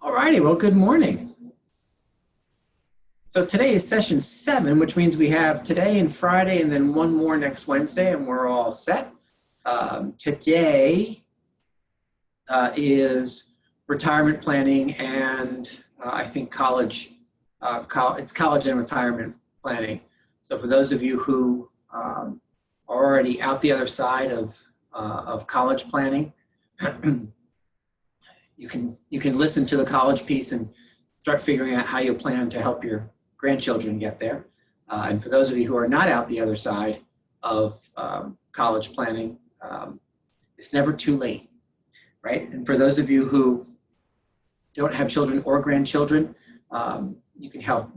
All righty, well, good morning. So today is session 7, which means we have today and Friday and then one more next Wednesday, and we're all set. Today is retirement planning and I think college, it's college and retirement planning. So for those of you who are already out the other side of college planning, you can listen to the college piece and start figuring out how you plan to help your grandchildren get there. And for those of you who are not out the other side of college planning, it's never too late, right? And for those of you who don't have children or grandchildren, you can help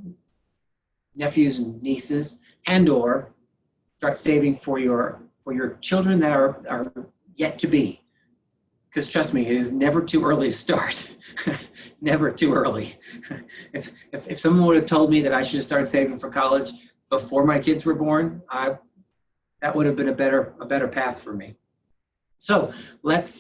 nephews and nieces and or start saving for your children that are yet to be. Because trust me, it is never too early to start. Never too early. If someone would have told me that I should have started saving for college before my kids were born, that would have been a better path for me. So let's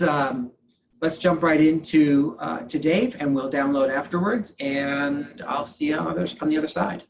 jump right into to Dave, and we'll download afterwards, and I'll see you on the other side.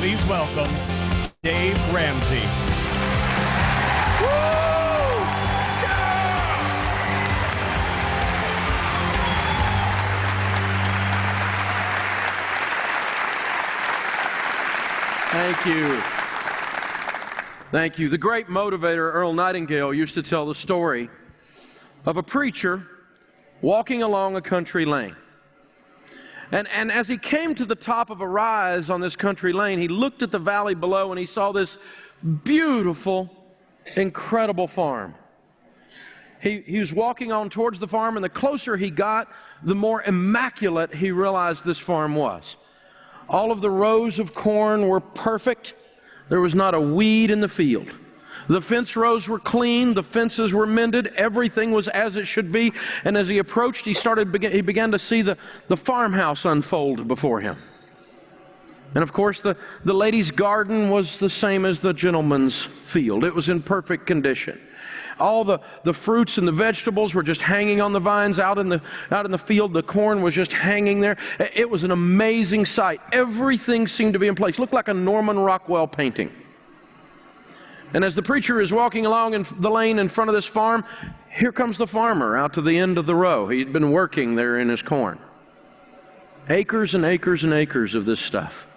Please welcome Dave Ramsey. Woo! Yeah! Thank you. Thank you. The great motivator Earl Nightingale used to tell the story of a preacher walking along a country lane. And as he came to the top of a rise on this country lane, he looked at the valley below and he saw this beautiful, incredible farm. He was walking on towards the farm, and the closer he got, the more immaculate he realized this farm was. All of the rows of corn were perfect. There was not a weed in the field. The fence rows were clean, the fences were mended, everything was as it should be. And as he approached, he began to see the farmhouse unfold before him. And of course, the lady's garden was the same as the gentleman's field. It was in perfect condition. All the fruits and the vegetables were just hanging on the vines out in the field. The corn was just hanging there. It was an amazing sight. Everything seemed to be in place. It looked like a Norman Rockwell painting. And as the preacher is walking along in the lane in front of this farm, here comes the farmer out to the end of the row. He'd been working there in his corn. Acres and acres and acres of this stuff.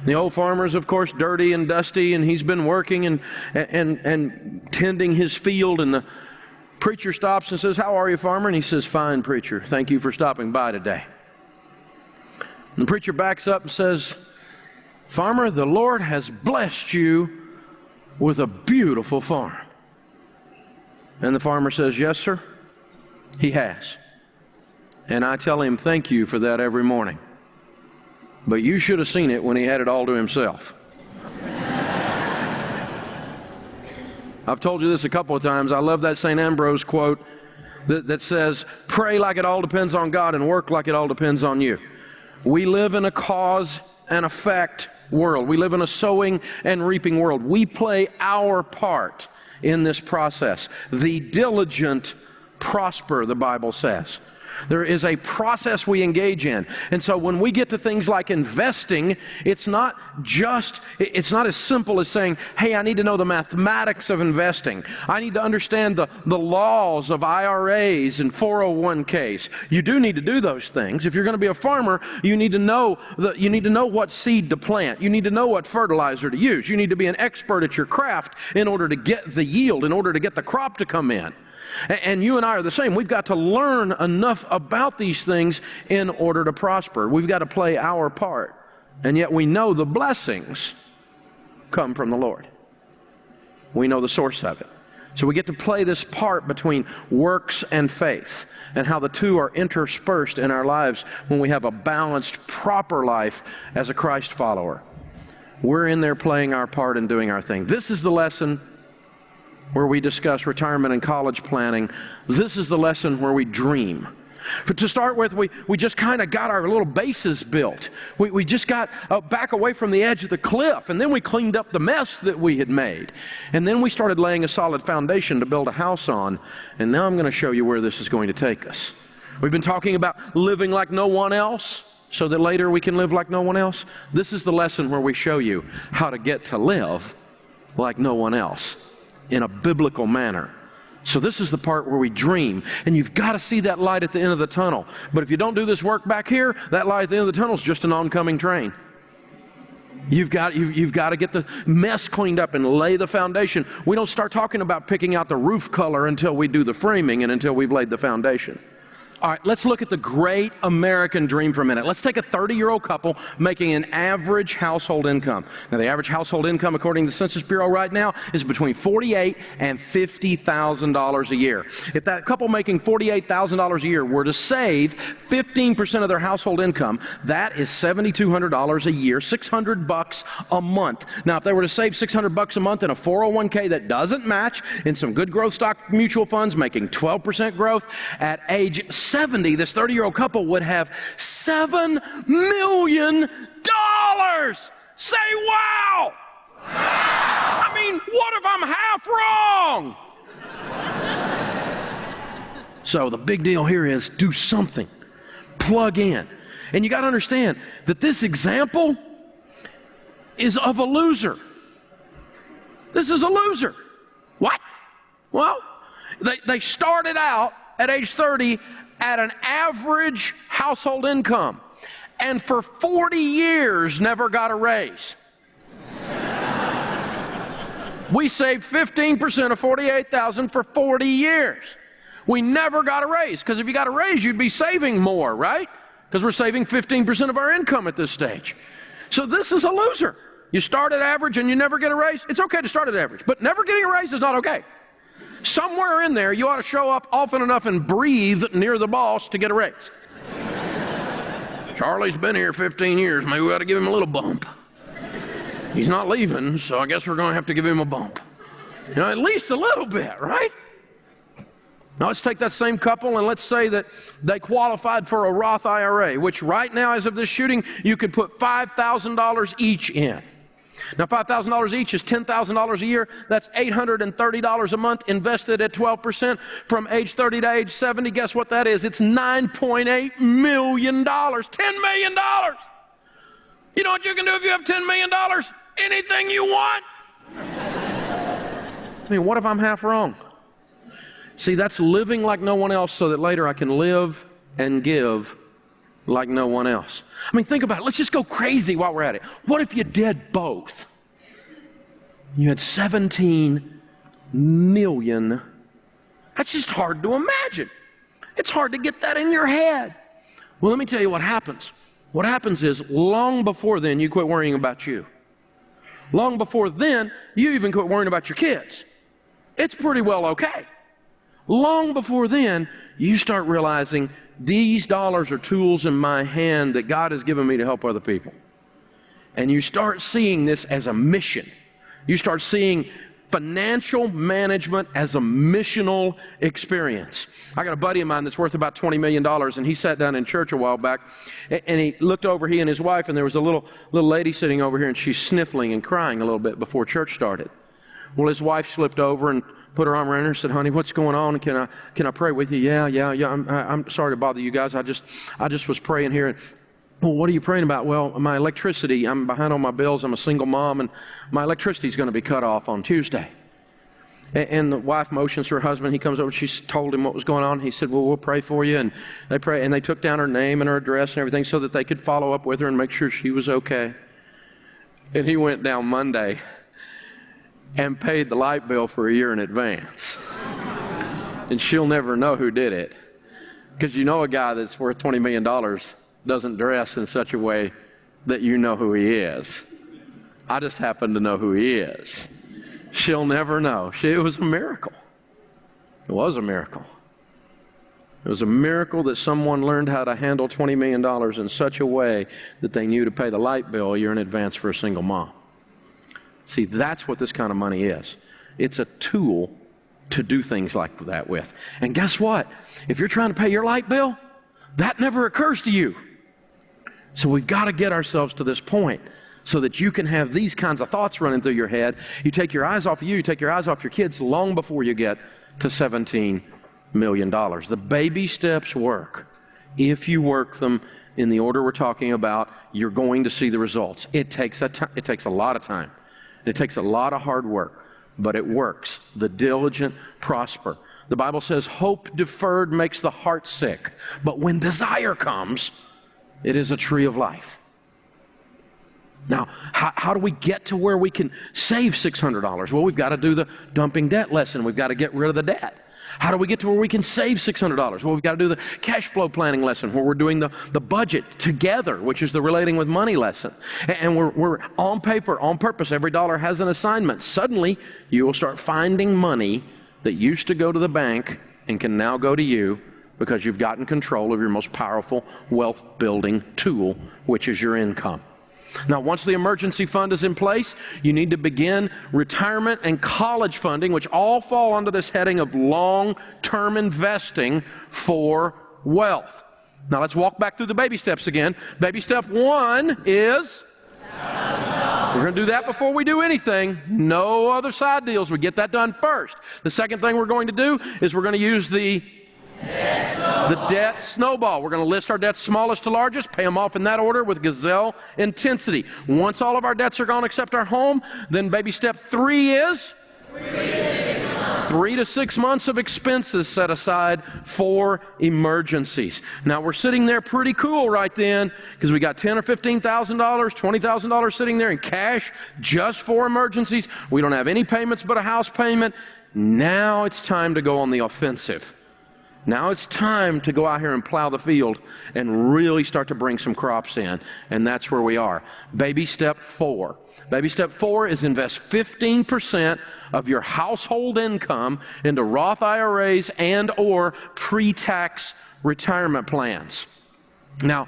The old farmer's, of course, dirty and dusty, and he's been working and tending his field. And the preacher stops and says, "How are you, farmer?" And he says, "Fine, preacher. Thank you for stopping by today." And the preacher backs up and says, "Farmer, the Lord has blessed you with a beautiful farm." And the farmer says, "Yes, sir, he has. And I tell him thank you for that every morning. But you should have seen it when he had it all to himself." I've told you this a couple of times. I love that St. Ambrose quote that says, "Pray like it all depends on God and work like it all depends on you." We live in a cause and effect world. We live in a sowing and reaping world. We play our part in this process. The diligent prosper, the Bible says. There is a process we engage in. And so when we get to things like investing, it's not as simple as saying, "Hey, I need to know the mathematics of investing. I need to understand the laws of IRAs and 401ks. You do need to do those things. If you're going to be a farmer, you need to know what seed to plant. You need to know what fertilizer to use. You need to be an expert at your craft in order to get the yield, in order to get the crop to come in. And you and I are the same. We've got to learn enough about these things in order to prosper. We've got to play our part. And yet we know the blessings come from the Lord. We know the source of it. So we get to play this part between works and faith, and how the two are interspersed in our lives when we have a balanced, proper life as a Christ follower. We're in there playing our part and doing our thing. This is the lesson where we discuss retirement and college planning. This is the lesson where we dream. To start with, we just kind of got our little bases built. We just got back away from the edge of the cliff, and then we cleaned up the mess that we had made. And then we started laying a solid foundation to build a house on. And now I'm going to show you where this is going to take us. We've been talking about living like no one else, so that later we can live like no one else. This is the lesson where we show you how to get to live like no one else in a biblical manner. So this is the part where we dream, and you've got to see that light at the end of the tunnel. But if you don't do this work back here, that light at the end of the tunnel is just an oncoming train. You've got to get the mess cleaned up and lay the foundation. We don't start talking about picking out the roof color until we do the framing and until we've laid the foundation. All right, let's look at the great American dream for a minute. Let's take a 30-year-old couple making an average household income. Now, the average household income, according to the Census Bureau right now, is between $48,000 and $50,000 a year. If that couple making $48,000 a year were to save 15% of their household income, that is $7,200 a year, $600 a month. Now, if they were to save $600 a month in a 401k that doesn't match, in some good growth stock mutual funds making 12% growth, at age 70, this 30-year-old couple would have $7 million. Say wow! I mean, what if I'm half wrong? So the big deal here is do something. Plug in. And you got to understand that this example is of a loser. This is a loser. What? Well, they started out at age 30 at an average household income, and for 40 years never got a raise. We saved 15% of $48,000 for 40 years. We never got a raise, because if you got a raise, you'd be saving more, right? Because we're saving 15% of our income at this stage. So this is a loser. You start at average and you never get a raise. It's okay to start at average, but never getting a raise is not okay. Somewhere in there, you ought to show up often enough and breathe near the boss to get a raise. Charlie's been here 15 years. Maybe we ought to give him a little bump. He's not leaving, so I guess we're going to have to give him a bump. You know, at least a little bit, right? Now let's take that same couple and let's say that they qualified for a Roth IRA, which right now, as of this shooting, you could put $5,000 each in. Now, $5,000 each is $10,000 a year. That's $830 a month invested at 12% from age 30 to age 70. Guess what that is? It's $9.8 million. $10 million. You know what you can do if you have $10 million? Anything you want. I mean, what if I'm half wrong? See, that's living like no one else so that later I can live and give like no one else. I mean, think about it. Let's just go crazy while we're at it. What if you did both? You had 17 million. That's just hard to imagine. It's hard to get that in your head. Well, let me tell you what happens. What happens is, long before then, you quit worrying about you. Long before then, you even quit worrying about your kids. It's pretty well okay. Long before then, you start realizing these dollars are tools in my hand that God has given me to help other people. And you start seeing this as a mission. You start seeing financial management as a missional experience. I got a buddy of mine that's worth about $20 million, and he sat down in church a while back, and he looked over, he and his wife, and there was a little lady sitting over here, and she's sniffling and crying a little bit before church started. Well, his wife slipped over and put her arm around her and said, "Honey, what's going on? Can I pray with you?" Yeah. I'm sorry to bother you guys. I just was praying here. And, well, what are you praying about? Well, my electricity. I'm behind on my bills. I'm a single mom, and my electricity is going to be cut off on Tuesday. And the wife motions to her husband. He comes over. She told him what was going on. He said, "Well, we'll pray for you." And they pray, and they took down her name and her address and everything so that they could follow up with her and make sure she was okay. And he went down Monday and paid the light bill for a year in advance. And she'll never know who did it. Because you know a guy that's worth $20 million doesn't dress in such a way that you know who he is. I just happen to know who he is. She'll never know. It was a miracle. It was a miracle. It was a miracle that someone learned how to handle $20 million in such a way that they knew to pay the light bill a year in advance for a single mom. See, that's what this kind of money is. It's a tool to do things like that with. And guess what? If you're trying to pay your light bill, that never occurs to you. So we've got to get ourselves to this point so that you can have these kinds of thoughts running through your head. You take your eyes off of you take your eyes off your kids long before you get to $17 million. The baby steps work. If you work them in the order we're talking about, you're going to see the results. It takes a lot of time. It takes a lot of hard work, but it works. The diligent prosper. The Bible says hope deferred makes the heart sick, but when desire comes, it is a tree of life. Now, how do we get to where we can save $600? Well, we've got to do the dumping debt lesson. We've got to get rid of the debt. How do we get to where we can save $600? Well, we've got to do the cash flow planning lesson where we're doing the budget together, which is the relating with money lesson. And we're on paper, on purpose. Every dollar has an assignment. Suddenly, you will start finding money that used to go to the bank and can now go to you because you've gotten control of your most powerful wealth-building tool, which is your income. Now, once the emergency fund is in place, you need to begin retirement and college funding, which all fall under this heading of long-term investing for wealth. Now, let's walk back through the baby steps again. Baby step 1 is... We're going to do that before we do anything. No other side deals. We get that done first. The second thing we're going to do is we're going to use the debt snowball. We're going to list our debts smallest to largest, pay them off in that order with gazelle intensity. Once all of our debts are gone except our home, then baby step 3 is 3 to 6 months of expenses set aside for emergencies. Now we're sitting there pretty cool right then because we got $10,000 or $15,000, $20,000 sitting there in cash just for emergencies. We don't have any payments but a house payment. Now it's time to go on the offensive. Now it's time to go out here and plow the field and really start to bring some crops in. And that's where we are. Baby step 4. Baby step 4 is invest 15% of your household income into Roth IRAs and or pre-tax retirement plans. Now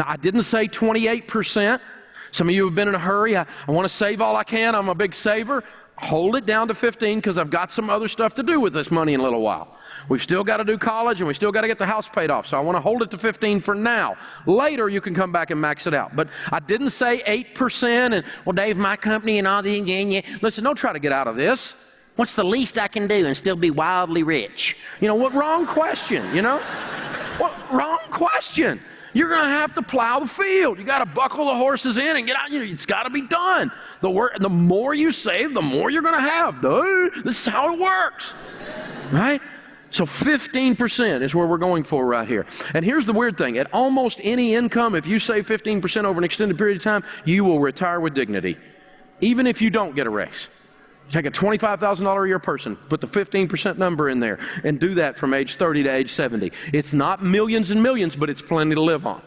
I didn't say 28%. Some of you have been in a hurry. I want to save all I can. I'm a big saver. Hold it down to 15 because I've got some other stuff to do with this money in a little while. We've still got to do college and we still got to get the house paid off. So I want to hold it to 15 for now. Later you can come back and max it out. But I didn't say 8% and, well, Dave, my company and all the, yeah. Listen, don't try to get out of this. What's the least I can do and still be wildly rich? You know what? Wrong question, you know? What? Wrong question. You're going to have to plow the field. You got to buckle the horses in and get out. It's got to be done. The more you save, the more you're going to have. This is how it works, right? So 15% is where we're going for right here. And here's the weird thing. At almost any income, if you save 15% over an extended period of time, you will retire with dignity, even if you don't get a raise. Take a $25,000 a year person, put the 15% number in there, and do that from age 30 to age 70. It's not millions and millions, but it's plenty to live on.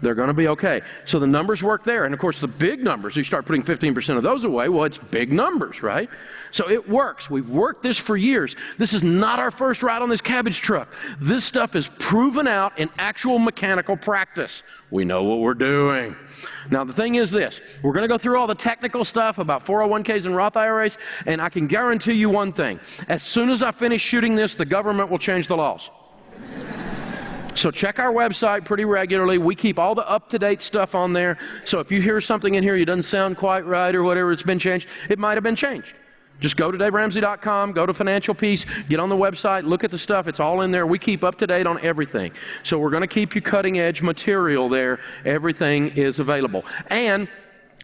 They're going to be okay. So the numbers work there. And of course, the big numbers, you start putting 15% of those away, well, it's big numbers, right? So it works. We've worked this for years. This is not our first ride on this cabbage truck. This stuff is proven out in actual mechanical practice. We know what we're doing. Now, the thing is this. We're going to go through all the technical stuff about 401ks and Roth IRAs, and I can guarantee you one thing. As soon as I finish shooting this, the government will change the laws. So check our website pretty regularly. We keep all the up-to-date stuff on there. So if you hear something in here that doesn't sound quite right or whatever, it's been changed, it might have been changed. Just go to DaveRamsey.com, go to Financial Peace, get on the website, look at the stuff. It's all in there. We keep up to date on everything. So we're going to keep you cutting-edge material there. Everything is available. And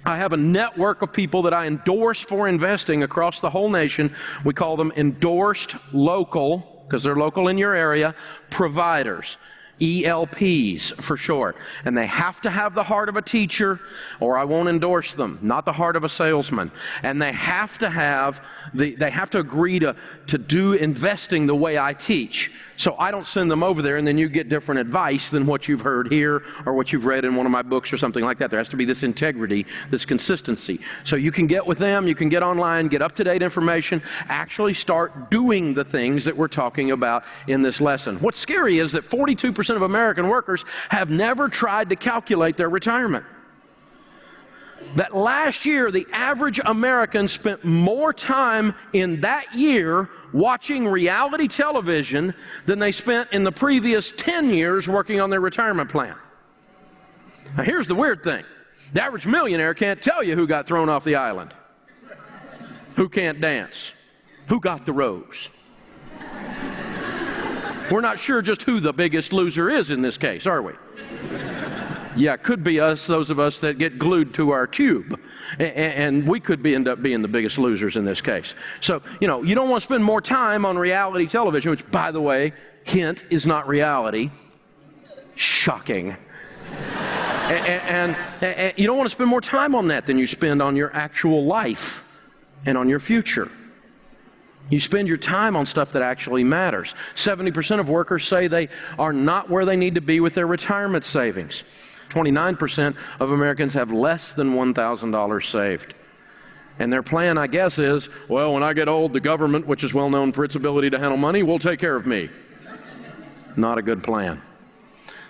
I have a network of people that I endorse for investing across the whole nation. We call them endorsed local, because they're local in your area, providers. ELPs for short. And they have to have the heart of a teacher, or I won't endorse them, not the heart of a salesman. And they have to agree to do investing the way I teach. So I don't send them over there and then you get different advice than what you've heard here or what you've read in one of my books or something like that. There has to be this integrity, this consistency. So you can get with them, you can get online, get up-to-date information, actually start doing the things that we're talking about in this lesson. What's scary is that 42% of American workers have never tried to calculate their retirement. That last year, the average American spent more time in that year watching reality television than they spent in the previous 10 years working on their retirement plan. Now, here's the weird thing. The average millionaire can't tell you who got thrown off the island, who can't dance, who got the rose. We're not sure just who the biggest loser is in this case, are we? Yeah, it could be us, those of us that get glued to our tube. And we could end up being the biggest losers in this case. So, you don't want to spend more time on reality television, which, by the way, hint, is not reality. Shocking. And you don't want to spend more time on that than you spend on your actual life and on your future. You spend your time on stuff that actually matters. 70% of workers say they are not where they need to be with their retirement savings. 29% of Americans have less than $1,000 saved. And their plan, I guess, is, well, when I get old, the government, which is well known for its ability to handle money, will take care of me. Not a good plan.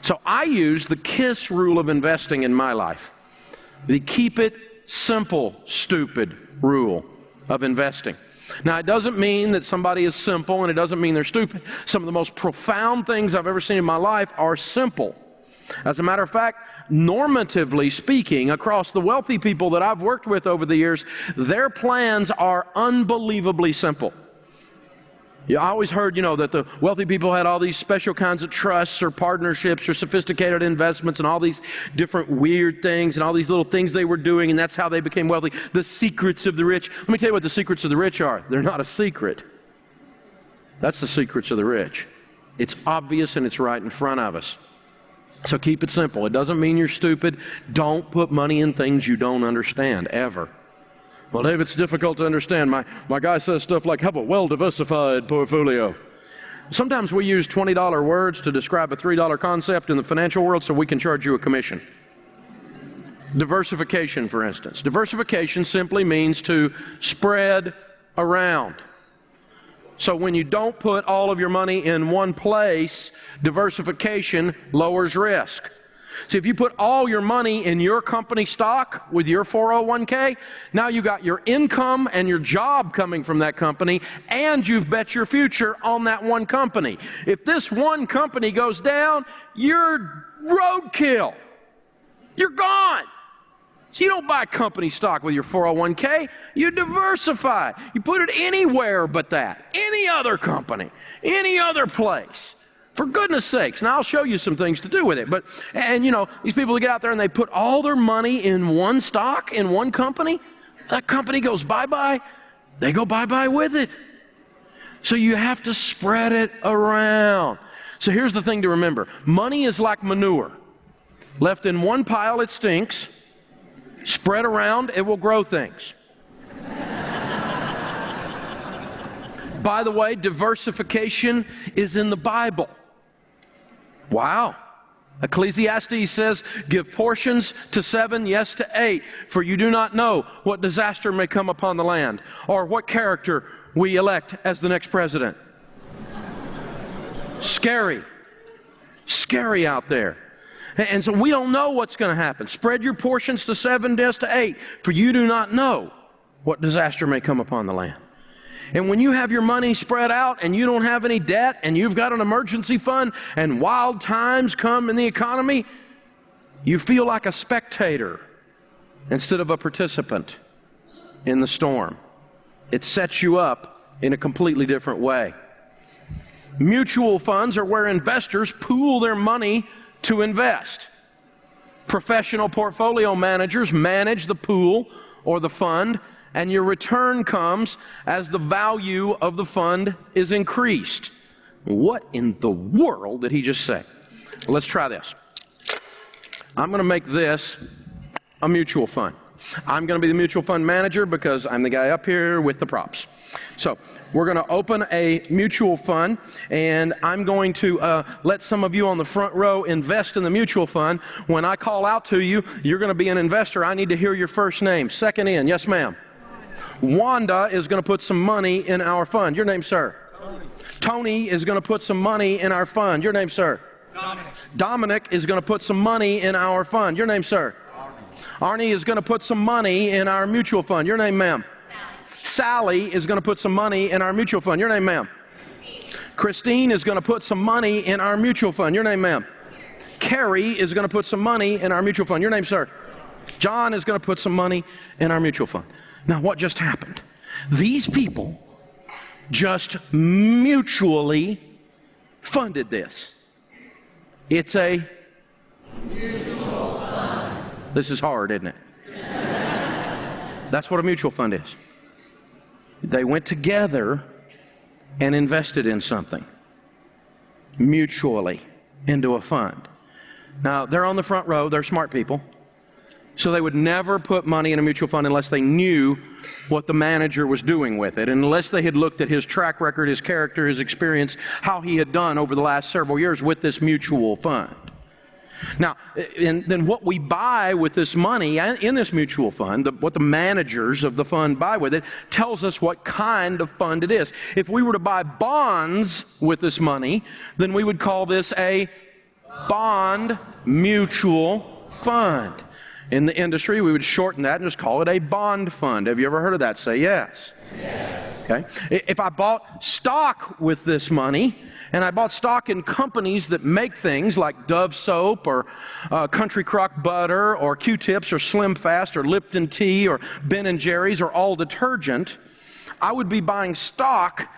So I use the KISS rule of investing in my life. The keep it simple, stupid rule of investing. Now, it doesn't mean that somebody is simple, and it doesn't mean they're stupid. Some of the most profound things I've ever seen in my life are simple. As a matter of fact, normatively speaking, across the wealthy people that I've worked with over the years, their plans are unbelievably simple. I always heard, that the wealthy people had all these special kinds of trusts or partnerships or sophisticated investments and all these different weird things and all these little things they were doing, and that's how they became wealthy. The secrets of the rich. Let me tell you what the secrets of the rich are. They're not a secret. That's the secrets of the rich. It's obvious and it's right in front of us. So keep it simple. It doesn't mean you're stupid. Don't put money in things you don't understand, ever. Well, Dave, it's difficult to understand. My guy says stuff like, have a well-diversified portfolio. Sometimes we use $20 words to describe a $3 concept in the financial world so we can charge you a commission. Diversification, for instance. Diversification simply means to spread around. So when you don't put all of your money in one place, diversification lowers risk. So if you put all your money in your company stock with your 401k, now you got your income and your job coming from that company, and you've bet your future on that one company. If this one company goes down, you're roadkill. You're gone. So you don't buy company stock with your 401k. You diversify. You put it anywhere but that. Any other company. Any other place. For goodness sakes. Now I'll show you some things to do with it. And these people get out there and they put all their money in one stock, in one company. That company goes bye-bye. They go bye-bye with it. So you have to spread it around. So here's the thing to remember. Money is like manure. Left in one pile, it stinks. Spread around, it will grow things. By the way, diversification is in the Bible. Wow. Ecclesiastes says, give portions to 7, yes to 8, for you do not know what disaster may come upon the land, or what character we elect as the next president. Scary. Scary out there. And so we don't know what's going to happen. Spread your portions to 7, yes to 8, for you do not know what disaster may come upon the land. And when you have your money spread out and you don't have any debt and you've got an emergency fund and wild times come in the economy, you feel like a spectator instead of a participant in the storm. It sets you up in a completely different way. Mutual funds are where investors pool their money to invest. Professional portfolio managers manage the pool or the fund, and your return comes as the value of the fund is increased. What in the world did he just say? Let's try this. I'm going to make this a mutual fund. I'm going to be the mutual fund manager because I'm the guy up here with the props. So we're going to open a mutual fund, and I'm going to let some of you on the front row invest in the mutual fund. When I call out to you, you're going to be an investor. I need to hear your first name. Second in. Yes, ma'am. Wanda is going to put some money in our fund. Your name, sir? Tony is going to put some money in our fund. Your name, sir? Dominic is going to put some money in our fund. Your name, sir? Arnie is going to put some money in our mutual fund. Your name, ma'am? Sally is going to put some money in our mutual fund. Your name, ma'am? Christine is going to put some money in our mutual fund. Your name, ma'am? Carrie is going to put some money in our mutual fund. Your name, sir? John is going to put some money in our mutual fund. Now, what just happened? These people just mutually funded this. It's a mutual fund. This is hard, isn't it? That's what a mutual fund is. They went together and invested in something mutually into a fund. Now, they're on the front row. They're smart people. So they would never put money in a mutual fund unless they knew what the manager was doing with it, and unless they had looked at his track record, his character, his experience, how he had done over the last several years with this mutual fund. Now, and then what we buy with this money in this mutual fund, what the managers of the fund buy with it, tells us what kind of fund it is. If we were to buy bonds with this money, then we would call this a bond mutual fund. In the industry, we would shorten that and just call it a bond fund. Have you ever heard of that? Say yes. Yes. Okay. If I bought stock with this money, and I bought stock in companies that make things like Dove soap or Country Crock butter or Q-tips or Slim Fast or Lipton tea or Ben & Jerry's or All detergent, I would be buying stock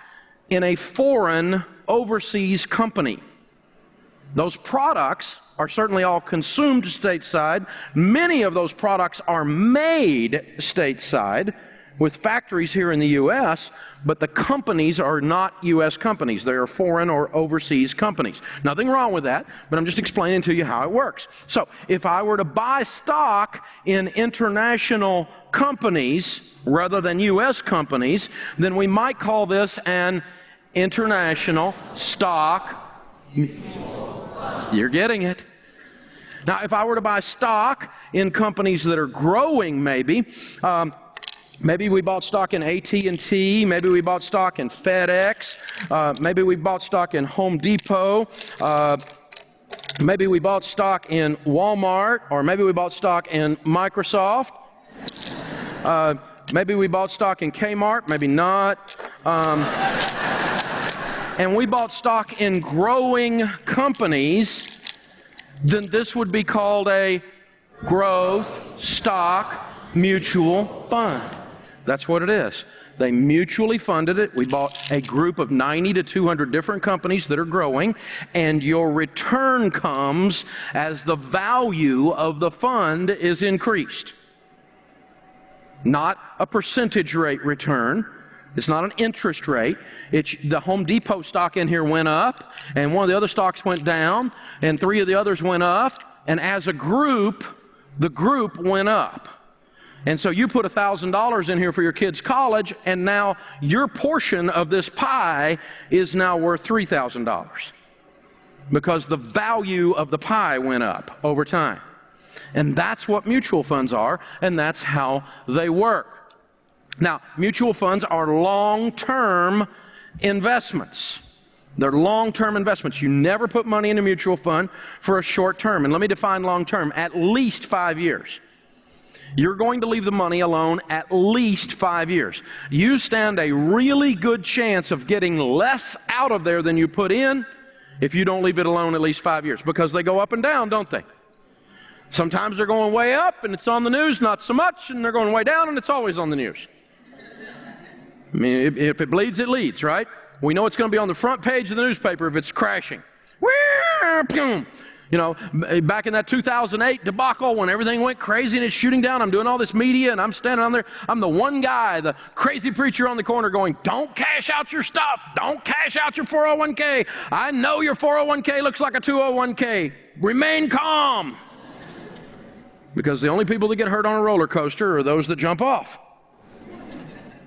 in a foreign overseas company. Those products are certainly all consumed stateside. Many of those products are made stateside with factories here in the U.S., but the companies are not U.S. companies. They are foreign or overseas companies. Nothing wrong with that, but I'm just explaining to you how it works. So if I were to buy stock in international companies rather than U.S. companies, then we might call this an international stock. You're getting it. Now, if I were to buy stock in companies that are growing, maybe we bought stock in AT&T, maybe we bought stock in FedEx, maybe we bought stock in Home Depot, maybe we bought stock in Walmart, or maybe we bought stock in Microsoft, maybe we bought stock in Kmart, maybe not. And we bought stock in growing companies, then this would be called a growth stock mutual fund. That's what it is. They mutually funded it. We bought a group of 90 to 200 different companies that are growing, and your return comes as the value of the fund is increased. Not a percentage rate return. It's not an interest rate. It's the Home Depot stock in here went up, and one of the other stocks went down, and three of the others went up, and as a group, the group went up. And so you put $1,000 in here for your kids' college, and now your portion of this pie is now worth $3,000 because the value of the pie went up over time. And that's what mutual funds are, and that's how they work. Now, mutual funds are long-term investments. They're long-term investments. You never put money in a mutual fund for a short term. And let me define long-term, at least 5 years. You're going to leave the money alone at least 5 years. You stand a really good chance of getting less out of there than you put in if you don't leave it alone at least 5 years, because they go up and down, don't they? Sometimes they're going way up and it's on the news, not so much, and they're going way down and it's always on the news. I mean, if it bleeds, it leads, right? We know it's going to be on the front page of the newspaper if it's crashing. You know, back in that 2008 debacle when everything went crazy and it's shooting down, I'm doing all this media and I'm standing on there. I'm the one guy, the crazy preacher on the corner going, don't cash out your stuff. Don't cash out your 401k. I know your 401k looks like a 201k. Remain calm. Because the only people that get hurt on a roller coaster are those that jump off.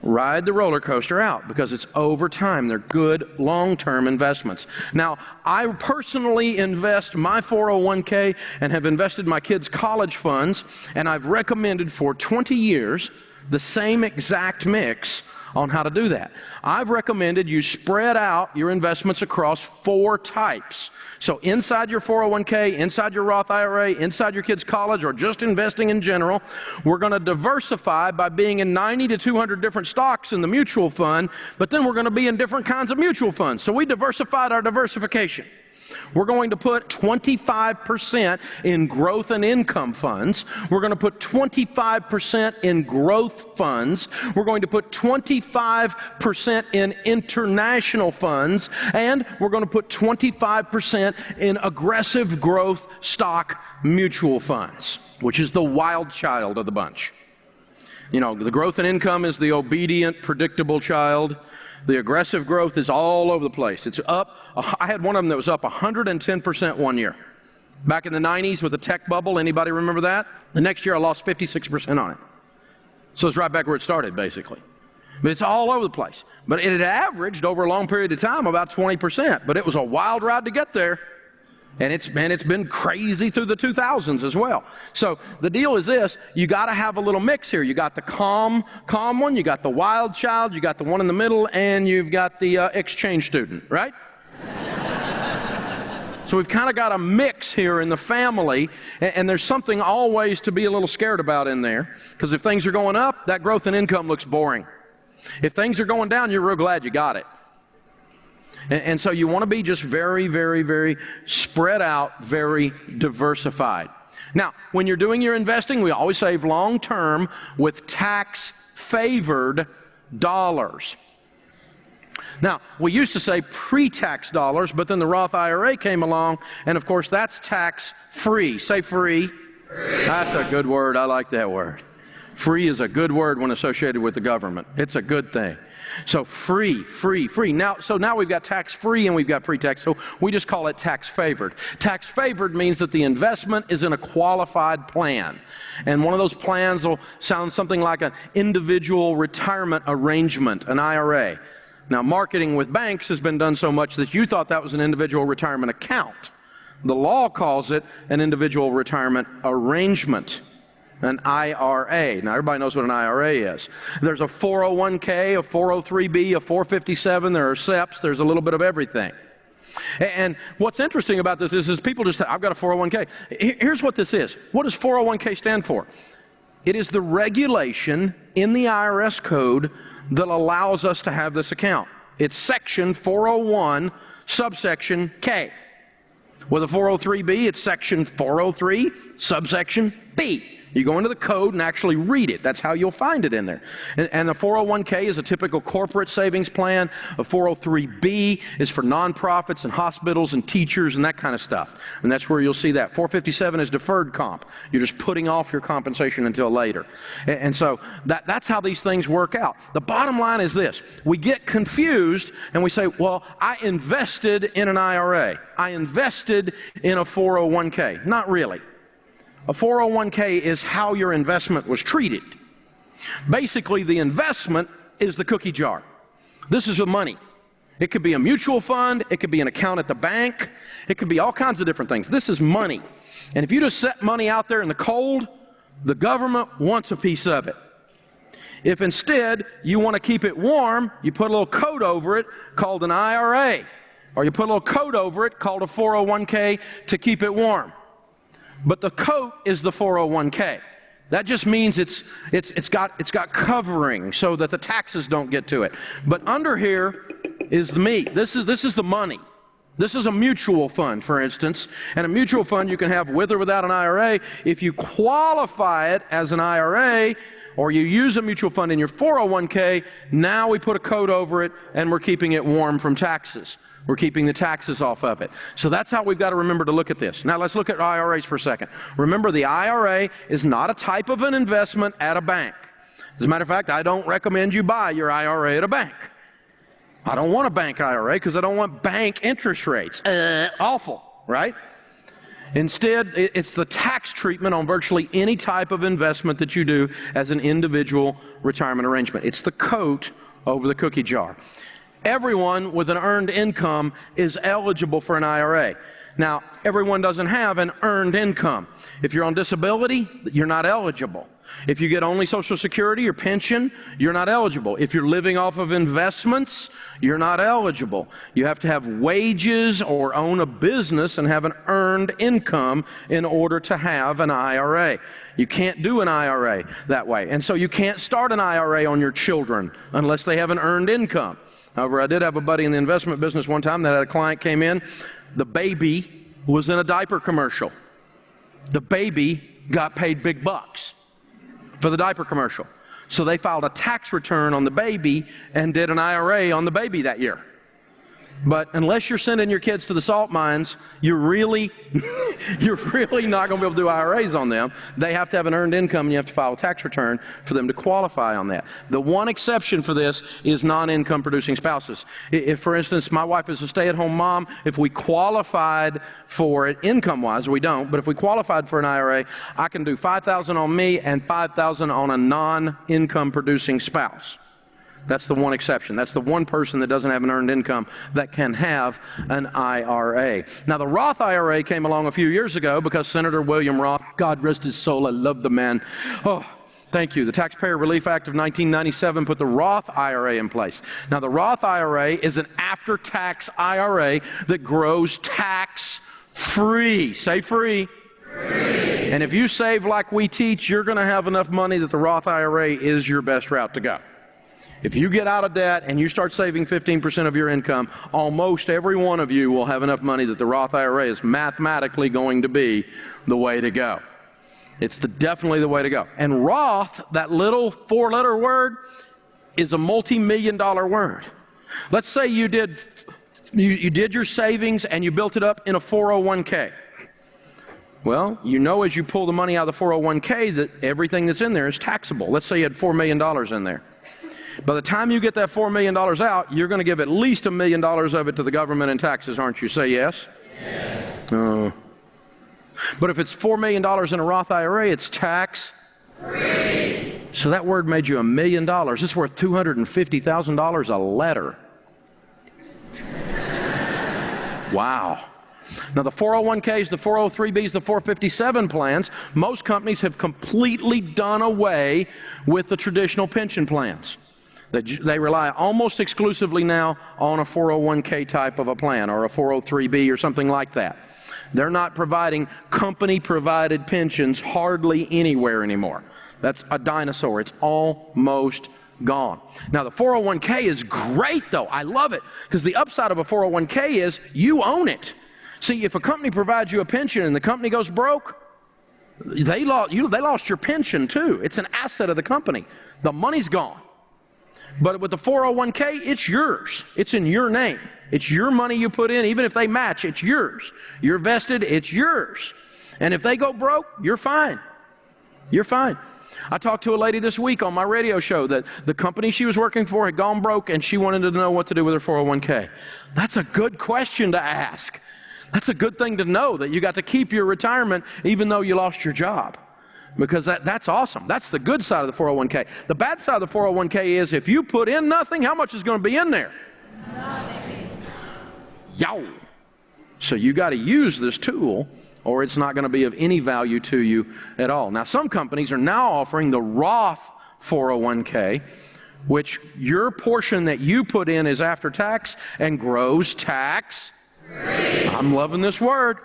Ride the roller coaster out because it's over time. They're good long-term investments. Now, I personally invest my 401k and have invested my kids' college funds, and I've recommended for 20 years the same exact mix on how to do that. I've recommended you spread out your investments across 4 types. So inside your 401k, inside your Roth IRA, inside your kids' college, or just investing in general, we're going to diversify by being in 90 to 200 different stocks in the mutual fund, but then we're going to be in different kinds of mutual funds. So we diversified our diversification. We're going to put 25% in growth and income funds. We're going to put 25% in growth funds. We're going to put 25% in international funds. And we're going to put 25% in aggressive growth stock mutual funds, which is the wild child of the bunch. You know, the growth and income is the obedient, predictable child. The aggressive growth is all over the place. It's up. I had one of them that was up 110% one year. Back in the 90s with the tech bubble, anybody remember that? The next year I lost 56% on it. So it's right back where it started, basically. But it's all over the place. But it had averaged over a long period of time about 20%. But it was a wild ride to get there. And it's been crazy through the 2000s as well. So the deal is this, you got to have a little mix here. You got the calm one, you got the wild child, you got the one in the middle, and you've got the exchange student, right? So we've kind of got a mix here in the family, and there's something always to be a little scared about in there, because if things are going up, that growth and income looks boring. If things are going down, you're real glad you got it. And so you want to be just very, very, very spread out, very diversified. Now, when you're doing your investing, we always save long term with tax-favored dollars. Now, we used to say pre-tax dollars, but then the Roth IRA came along, and of course that's tax-free. Say free. Free. That's a good word. I like that word. Free is a good word when associated with the government. It's a good thing. So free. Now we've got tax-free and we've got pre-tax, so we just call it tax-favored. Tax-favored means that the investment is in a qualified plan. And one of those plans will sound something like an individual retirement arrangement, an IRA. Now, marketing with banks has been done so much that you thought that was an individual retirement account. The law calls it an individual retirement arrangement. An IRA. Now, everybody knows what an IRA is. There's a 401k, a 403b, a 457, there are SEPs, there's a little bit of everything. And what's interesting about this is people just say, I've got a 401k. Here's what this is. What does 401k stand for? It is the regulation in the IRS code that allows us to have this account. It's section 401, subsection K. With a 403b, it's section 403, subsection B. You go into the code and actually read it. That's how you'll find it in there. And the 401k is a typical corporate savings plan. A 403b is for nonprofits and hospitals and teachers and that kind of stuff. And that's where you'll see that. 457 is deferred comp. You're just putting off your compensation until later. And so that's how these things work out. The bottom line is this. We get confused and we say, well, I invested in an IRA. I invested in a 401k. Not really. A 401k is how your investment was treated. Basically, the investment is the cookie jar. This is the money. It could be a mutual fund. It could be an account at the bank. It could be all kinds of different things. This is money. And if you just set money out there in the cold, the government wants a piece of it. If instead you want to keep it warm, you put a little coat over it called an IRA. Or you put a little coat over it called a 401k to keep it warm. But the coat is the 401k. That just means it's got covering so that the taxes don't get to it. But under here is the meat. This is the money. This is a mutual fund, for instance. And a mutual fund you can have with or without an IRA. If you qualify it as an IRA, or you use a mutual fund in your 401k, now we put a coat over it and we're keeping it warm from taxes. We're keeping the taxes off of it. So that's how we've got to remember to look at this. Now let's look at IRAs for a second. Remember, the IRA is not a type of an investment at a bank. As a matter of fact, I don't recommend you buy your IRA at a bank. I don't want a bank IRA because I don't want bank interest rates. Awful, right? Instead, it's the tax treatment on virtually any type of investment that you do as an individual retirement arrangement. It's the coat over the cookie jar. Everyone with an earned income is eligible for an IRA. Now, everyone doesn't have an earned income. If you're on disability, you're not eligible. If you get only Social Security or pension, you're not eligible. If you're living off of investments, you're not eligible. You have to have wages or own a business and have an earned income in order to have an IRA. You can't do an IRA that way. And so you can't start an IRA on your children unless they have an earned income. However, I did have a buddy in the investment business one time that had a client came in. The baby was in a diaper commercial. The baby got paid big bucks for the diaper commercial. So they filed a tax return on the baby and did an IRA on the baby that year. But unless you're sending your kids to the salt mines, you're really not going to be able to do IRAs on them. They have to have an earned income, and you have to file a tax return for them to qualify on that. The one exception for this is non-income producing spouses. If, for instance, my wife is a stay-at-home mom, if we qualified for it income-wise, we don't, but if we qualified for an IRA, I can do $5,000 on me and $5,000 on a non-income producing spouse. That's the one exception. That's the one person that doesn't have an earned income that can have an IRA. Now, the Roth IRA came along a few years ago because Senator William Roth, God rest his soul, I love the man. Oh, thank you. The Taxpayer Relief Act of 1997 put the Roth IRA in place. Now, the Roth IRA is an after-tax IRA that grows tax-free. Say free. Free. And if you save like we teach, you're going to have enough money that the Roth IRA is your best route to go. If you get out of debt and you start saving 15% of your income, almost every one of you will have enough money that the Roth IRA is mathematically going to be the way to go. It's definitely the way to go. And Roth, that little four-letter word, is a multi-million-dollar word. Let's say you did your savings and you built it up in a 401k. Well, you know as you pull the money out of the 401k that everything that's in there is taxable. Let's say you had $4 million in there. By the time you get that $4 million out, you're going to give at least $1 million of it to the government in taxes, aren't you? Say yes? Yes. But if it's $4 million in a Roth IRA, it's tax-free. So that word made you $1 million. It's worth $250,000 a letter. Wow. Now, the 401ks, the 403bs, the 457 plans, most companies have completely done away with the traditional pension plans. They rely almost exclusively now on a 401k type of a plan or a 403b or something like that. They're not providing company-provided pensions hardly anywhere anymore. That's a dinosaur. It's almost gone. Now, the 401k is great, though. I love it because the upside of a 401k is you own it. See, if a company provides you a pension and the company goes broke, they lost your pension too. It's an asset of the company. The money's gone. But with the 401k, it's yours. It's in your name. It's your money you put in. Even if they match, it's yours. You're vested, it's yours. And if they go broke, you're fine. You're fine. I talked to a lady this week on my radio show that the company she was working for had gone broke and she wanted to know what to do with her 401k. That's a good question to ask. That's a good thing to know, that you got to keep your retirement even though you lost your job. Because that's awesome. That's the good side of the 401k. The bad side of the 401k is if you put in nothing, how much is going to be in there? Nothing. Yow. So you got to use this tool or it's not going to be of any value to you at all. Now, some companies are now offering the Roth 401k, which your portion that you put in is after tax and grows tax-free. I'm loving this word.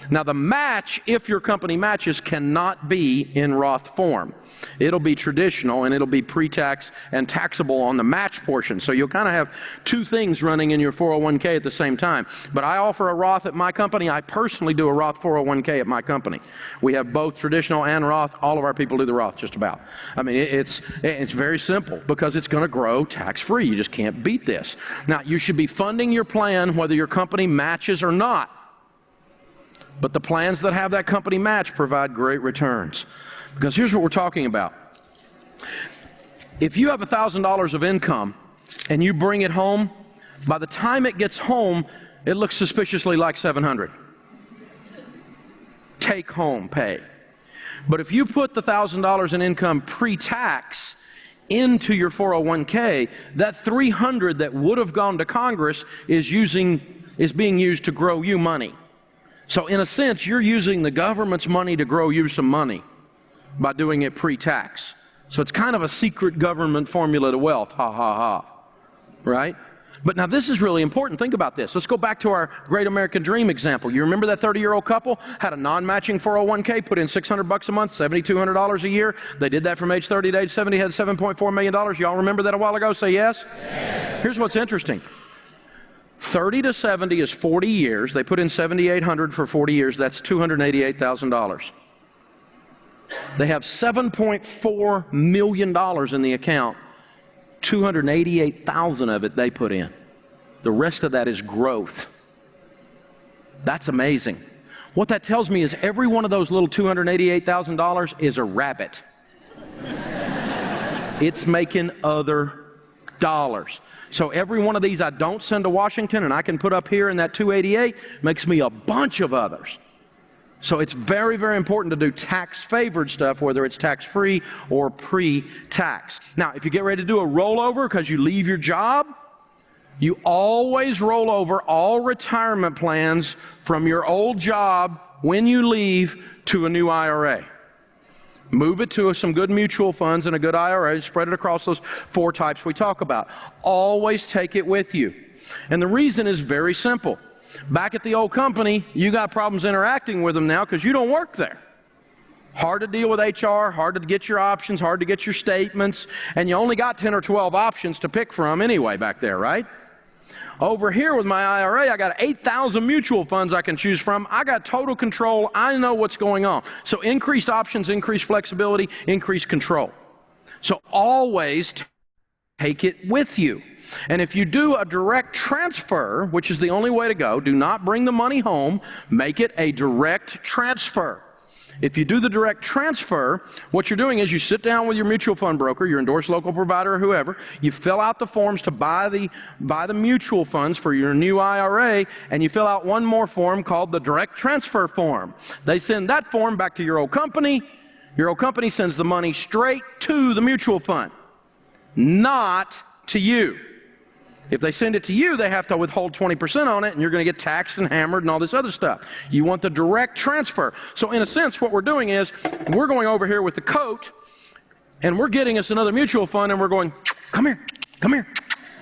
Now the match, if your company matches, cannot be in Roth form. It'll be traditional and it'll be pre-tax and taxable on the match portion. So you'll kind of have two things running in your 401k at the same time. But I offer a Roth at my company. I personally do a Roth 401k at my company. We have both traditional and Roth. All of our people do the Roth just about. I mean, it's very simple because it's going to grow tax-free. You just can't beat this. Now, you should be funding your plan whether your company matches or not. But the plans that have that company match provide great returns. Because here's what we're talking about. If you have $1,000 of income and you bring it home, by the time it gets home, it looks suspiciously like $700. Take home pay. But if you put the $1,000 in income pre-tax into your 401k, that $300 that would have gone to Congress is being used to grow you money. So in a sense, you're using the government's money to grow you some money by doing it pre-tax. So it's kind of a secret government formula to wealth, ha ha ha, right? But now this is really important. Think about this. Let's go back to our Great American Dream example. You remember that 30-year-old couple had a non-matching 401k, put in $600 a month, $7,200 a year. They did that from age 30 to age 70, had $7.4 million. Y'all remember that a while ago? Say yes? Yes. Here's what's interesting. 30 to 70 is 40 years. They put in $7,800 for 40 years. That's $288,000. They have $7.4 million in the account. $288,000 of it they put in. The rest of that is growth. That's amazing. What that tells me is every one of those little $288,000 is a rabbit. It's making other dollars. So every one of these I don't send to Washington and I can put up here in that 288 makes me a bunch of others. So it's very, very important to do tax-favored stuff, whether it's tax-free or pre-tax. Now, if you get ready to do a rollover because you leave your job, you always roll over all retirement plans from your old job when you leave to a new IRA. Move it to some good mutual funds and a good IRA, spread it across those 4 types we talk about. Always take it with you. And the reason is very simple. Back at the old company, you got problems interacting with them now because you don't work there. Hard to deal with HR, hard to get your options, hard to get your statements, and you only got 10 or 12 options to pick from anyway back there, right? Over here with my IRA, I got 8,000 mutual funds I can choose from. I got total control. I know what's going on. So increased options, increased flexibility, increased control. So always take it with you. And if you do a direct transfer, which is the only way to go, do not bring the money home, make it a direct transfer. If you do the direct transfer, what you're doing is you sit down with your mutual fund broker, your endorsed local provider or whoever, you fill out the forms to buy the mutual funds for your new IRA, and you fill out one more form called the direct transfer form. They send that form back to your old company. Your old company sends the money straight to the mutual fund, not to you. If they send it to you, they have to withhold 20% on it, and you're going to get taxed and hammered and all this other stuff. You want the direct transfer. So in a sense, what we're doing is we're going over here with the coat, and we're getting us another mutual fund, and we're going, come here,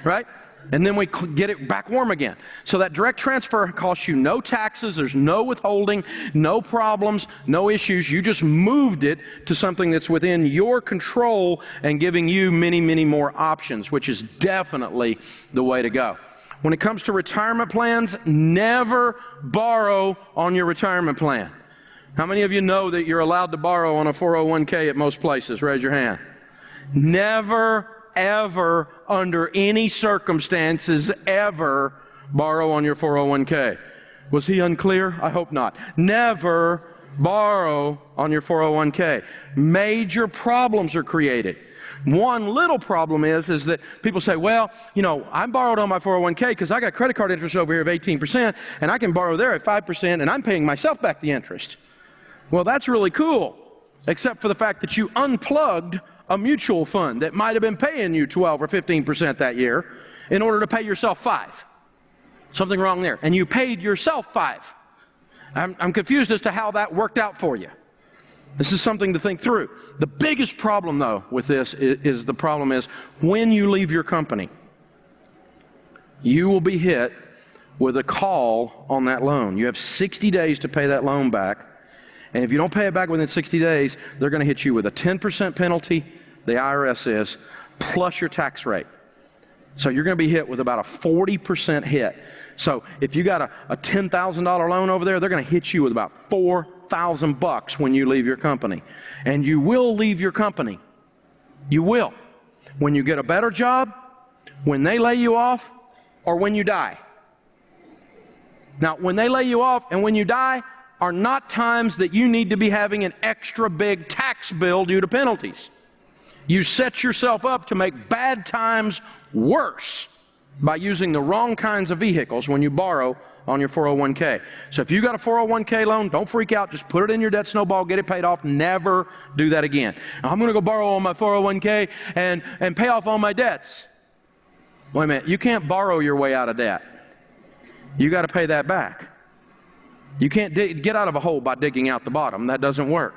right? And then we get it back warm again. So that direct transfer costs you no taxes, there's no withholding, no problems, no issues. You just moved it to something that's within your control and giving you many, many more options, which is definitely the way to go. When it comes to retirement plans, never borrow on your retirement plan. How many of you know that you're allowed to borrow on a 401k at most places? Raise your hand. Never ever, under any circumstances, ever borrow on your 401k. Was he unclear? I hope not. Never borrow on your 401k. Major problems are created. One little problem is that people say, well, you know, I borrowed on my 401k because I got credit card interest over here of 18%, and I can borrow there at 5%, and I'm paying myself back the interest. Well, that's really cool, except for the fact that you unplugged a mutual fund that might have been paying you 12 or 15% that year in order to pay yourself 5. Something wrong there. And you paid yourself 5. I'm confused as to how that worked out for you. This is something to think through. The biggest problem, though, with this is when you leave your company, you will be hit with a call on that loan. You have 60 days to pay that loan back. And if you don't pay it back within 60 days, they're going to hit you with a 10% penalty, the IRS is, plus your tax rate. So you're going to be hit with about a 40% hit. So if you got a $10,000 loan over there, they're going to hit you with about $4,000 when you leave your company. And you will leave your company. You will. When you get a better job, when they lay you off, or when you die. Now, when they lay you off and when you die are not times that you need to be having an extra big tax bill due to penalties. You set yourself up to make bad times worse by using the wrong kinds of vehicles when you borrow on your 401k. So if you got a 401k loan, don't freak out. Just put it in your debt snowball, get it paid off. Never do that again. Now, I'm going to go borrow on my 401k and pay off all my debts. Wait a minute. You can't borrow your way out of debt. You got to pay that back. You can't get out of a hole by digging out the bottom. That doesn't work.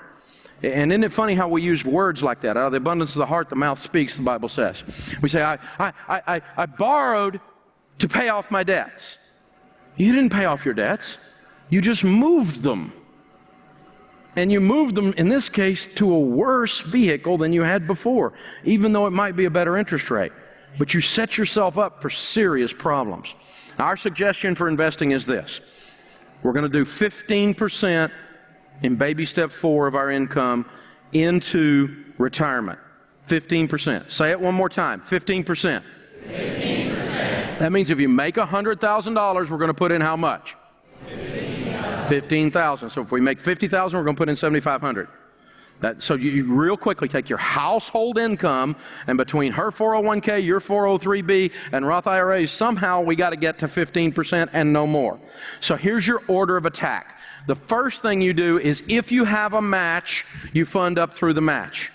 And isn't it funny how we use words like that? Out of the abundance of the heart, the mouth speaks, the Bible says. We say, I borrowed to pay off my debts. You didn't pay off your debts. You just moved them. And you moved them, in this case, to a worse vehicle than you had before, even though it might be a better interest rate. But you set yourself up for serious problems. Our suggestion for investing is this. We're going to do 15% in baby step 4 of our income into retirement. 15%. Say it one more time. 15%. 15%. That means if you make $100,000, we're going to put in how much? $15,000. So if we make $50,000, we're going to put in $7,500. So you real quickly take your household income, and between her 401k, your 403b, and Roth IRAs, somehow we got to get to 15% and no more. So here's your order of attack. The first thing you do is, if you have a match, you fund up through the match.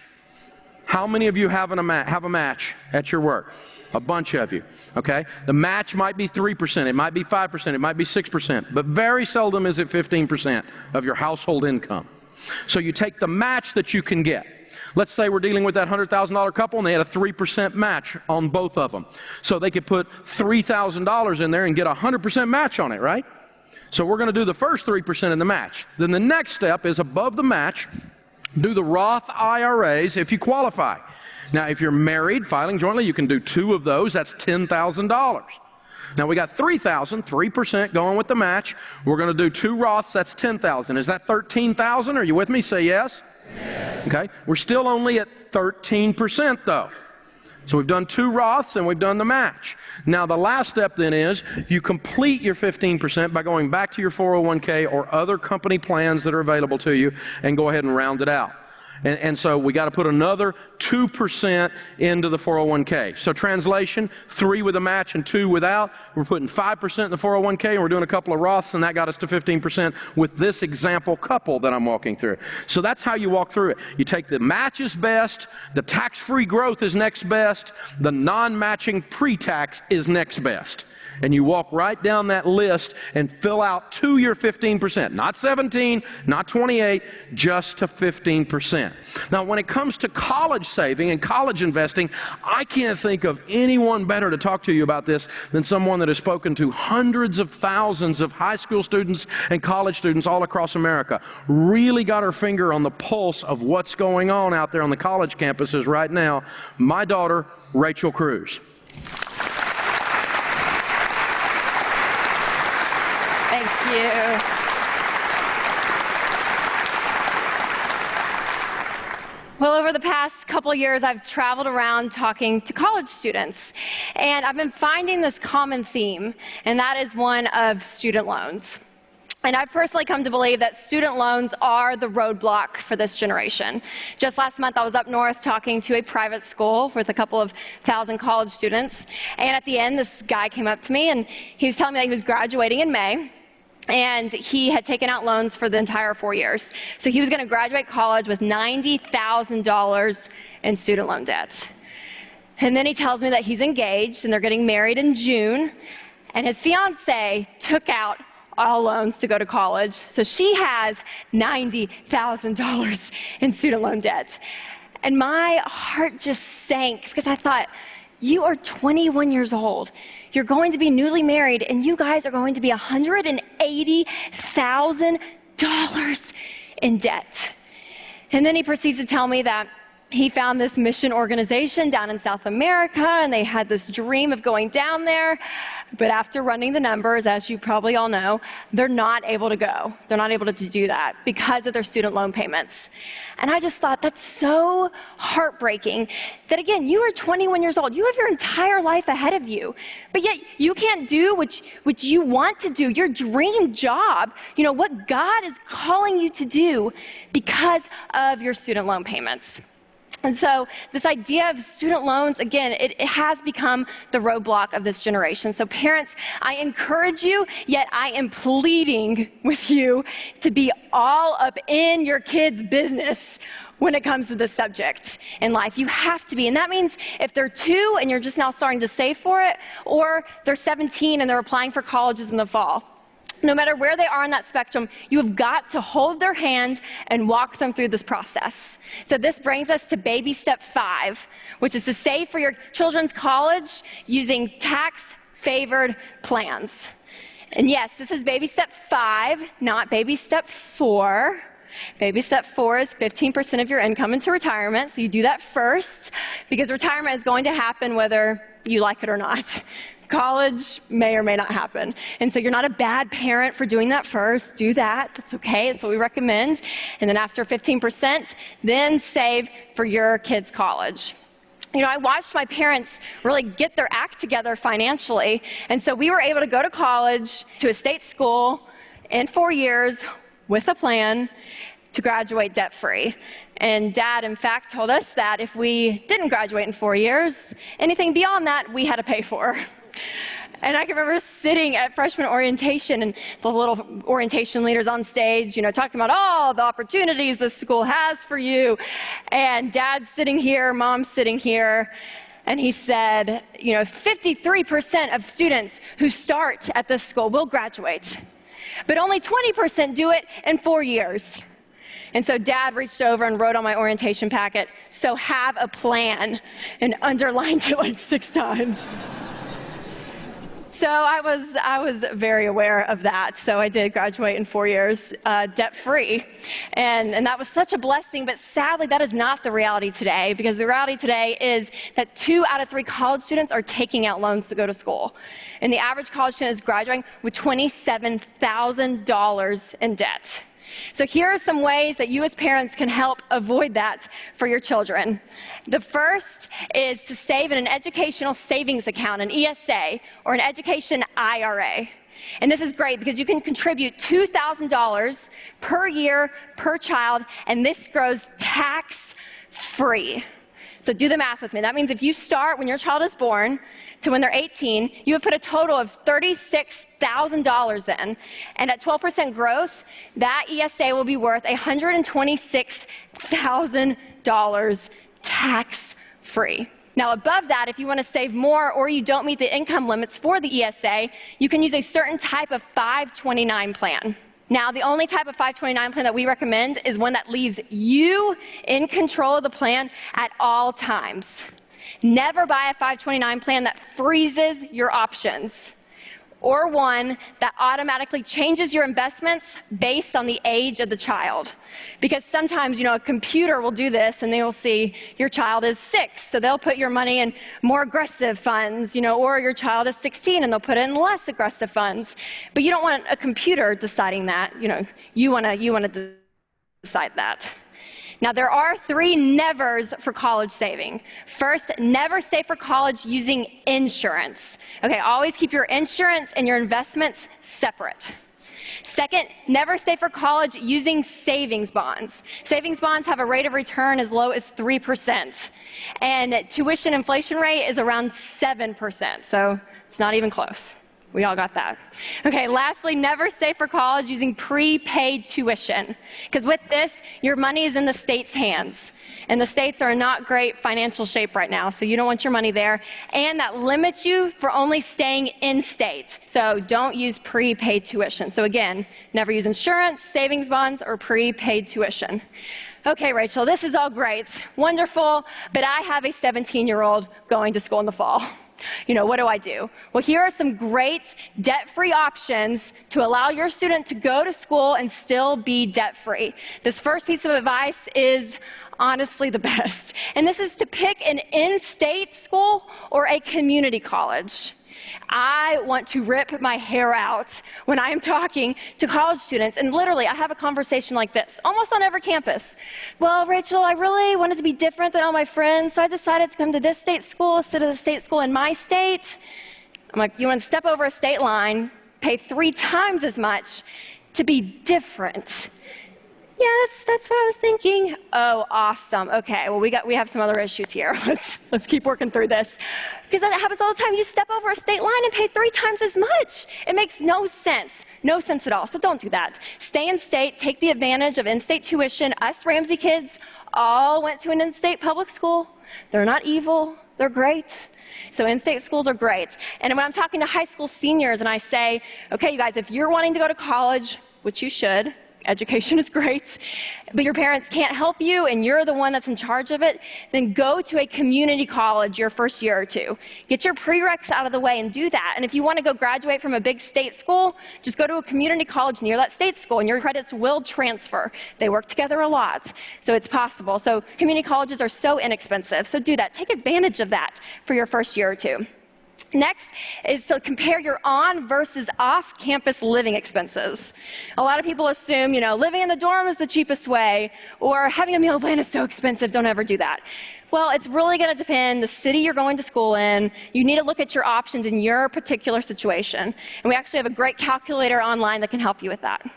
How many of you have a match at your work? A bunch of you, okay? The match might be 3%, it might be 5%, it might be 6%, but very seldom is it 15% of your household income. So you take the match that you can get. Let's say we're dealing with that $100,000 couple and they had a 3% match on both of them. So they could put $3,000 in there and get a 100% match on it, right? So we're going to do the first 3% in the match. Then the next step is, above the match, do the Roth IRAs if you qualify. Now, if you're married, filing jointly, you can do 2 of those. That's $10,000. Now, we got 3% going with the match. We're going to do 2 Roths. That's 10,000. Is that 13,000? Are you with me? Say yes. Yes. Okay. We're still only at 13%, though. So we've done 2 Roths and we've done the match. Now, the last step then is you complete your 15% by going back to your 401k or other company plans that are available to you and go ahead and round it out. And so we got to put another 2% into the 401k. So translation, 3 with a match and 2 without. We're putting 5% in the 401k, and we're doing a couple of Roths, and that got us to 15% with this example couple that I'm walking through. So that's how you walk through it. You take the match is best, the tax-free growth is next best, the non-matching pre-tax is next best. And you walk right down that list and fill out to your 15%. Not 17, not 28, just to 15%. Now, when it comes to college saving and college investing, I can't think of anyone better to talk to you about this than someone that has spoken to hundreds of thousands of high school students and college students all across America. Really got her finger on the pulse of what's going on out there on the college campuses right now. My daughter, Rachel Cruz. Thank you. Well, over the past couple of years, I've traveled around talking to college students, and I've been finding this common theme, and that is one of student loans. And I've personally come to believe that student loans are the roadblock for this generation. Just last month, I was up north talking to a private school with a couple of thousand college students, and at the end, this guy came up to me, and he was telling me that he was graduating in May, and he had taken out loans for the entire 4 years. So he was going to graduate college with $90,000 in student loan debt. And then he tells me that he's engaged and they're getting married in June, and his fiance took out all loans to go to college. So she has $90,000 in student loan debt. And my heart just sank because I thought, you are 21 years old. you're going to be newly married, and you guys are going to be $180,000 in debt. And then he proceeds to tell me that he found this mission organization down in South America, and they had this dream of going down there. But after running the numbers, as you probably all know, they're not able to go. They're not able to do that because of their student loan payments. And I just thought, that's so heartbreaking that, again, you are 21 years old. You have your entire life ahead of you. But yet you can't do what you want to do, your dream job, what God is calling you to do because of your student loan payments. And so this idea of student loans, again, it has become the roadblock of this generation. So parents, I encourage you, yet I am pleading with you to be all up in your kids' business when it comes to this subject in life. You have to be. And that means if they're 2 and you're just now starting to save for it, or they're 17 and they're applying for colleges in the fall. No matter where they are on that spectrum, you have got to hold their hand and walk them through this process. So this brings us to baby step 5, which is to save for your children's college using tax-favored plans. And yes, this is baby step 5, not baby step 4. Baby step 4 is 15% of your income into retirement. So you do that first, because retirement is going to happen whether you like it or not. College may or may not happen. And so you're not a bad parent for doing that first. Do that. That's okay. That's what we recommend. And then after 15%, then save for your kids' college. I watched my parents really get their act together financially. And so we were able to go to college, to a state school, in 4 years with a plan to graduate debt-free. And Dad, in fact, told us that if we didn't graduate in 4 years, anything beyond that, we had to pay for. And I can remember sitting at freshman orientation and the little orientation leaders on stage, talking about all the opportunities this school has for you. And Dad's sitting here, Mom's sitting here. And he said, 53% of students who start at this school will graduate, but only 20% do it in 4 years. And so Dad reached over and wrote on my orientation packet, "So have a plan," and underlined it like 6 times. So I was very aware of that. So I did graduate in 4 years, debt-free. And that was such a blessing, but sadly that is not the reality today, because the reality today is that 2 out of 3 college students are taking out loans to go to school. And the average college student is graduating with $27,000 in debt. So here are some ways that you as parents can help avoid that for your children. The first is to save in an educational savings account, an ESA, or an education IRA. And this is great because you can contribute $2,000 per year per child, and this grows tax-free. So do the math with me. That means if you start when your child is born to when they're 18, you have put a total of $36,000 in. And at 12% growth, that ESA will be worth $126,000 tax-free. Now, above that, if you want to save more or you don't meet the income limits for the ESA, you can use a certain type of 529 plan. Now, the only type of 529 plan that we recommend is one that leaves you in control of the plan at all times. Never buy a 529 plan that freezes your options, or one that automatically changes your investments based on the age of the child. Because sometimes, a computer will do this and they will see your child is 6, so they'll put your money in more aggressive funds, or your child is 16 and they'll put in less aggressive funds. But you don't want a computer deciding that, you want to decide that. Now, there are 3 nevers for college saving. First, never save for college using insurance. Okay, always keep your insurance and your investments separate. Second, never save for college using savings bonds. Savings bonds have a rate of return as low as 3%. And tuition inflation rate is around 7%, so it's not even close. We all got that. Okay, lastly, never save for college using prepaid tuition. Because with this, your money is in the state's hands. And the states are in not great financial shape right now, so you don't want your money there. And that limits you for only staying in state. So don't use prepaid tuition. So again, never use insurance, savings bonds, or prepaid tuition. Okay, Rachel, this is all great, wonderful, but I have a 17-year-old going to school in the fall. What do I do? Well, here are some great debt-free options to allow your student to go to school and still be debt-free. This first piece of advice is honestly the best, and this is to pick an in-state school or a community college. I want to rip my hair out when I am talking to college students, and literally I have a conversation like this almost on every campus. Well, Rachel, I really wanted to be different than all my friends, so I decided to come to this state school instead of the state school in my state. I'm like, you want to step over a state line, pay 3 times as much to be different? Yeah, that's what I was thinking. Oh, awesome. Okay, well, we have some other issues here. Let's keep working through this. Because that happens all the time. You step over a state line and pay 3 times as much. It makes no sense. No sense at all. So don't do that. Stay in state. Take the advantage of in-state tuition. Us Ramsey kids all went to an in-state public school. They're not evil. They're great. So in-state schools are great. And when I'm talking to high school seniors and I say, okay, you guys, if you're wanting to go to college, which you should, education is great, but your parents can't help you and you're the one that's in charge of it, then go to a community college your first year or 2. Get your prereqs out of the way and do that. And if you want to go graduate from a big state school, just go to a community college near that state school and your credits will transfer. They work together a lot, so it's possible. So community colleges are so inexpensive, so do that. Take advantage of that for your first year or 2. Next is to compare your on versus off-campus living expenses. A lot of people assume, living in the dorm is the cheapest way, or having a meal plan is so expensive, don't ever do that. Well, it's really going to depend the city you're going to school in. You need to look at your options in your particular situation. And we actually have a great calculator online that can help you with that.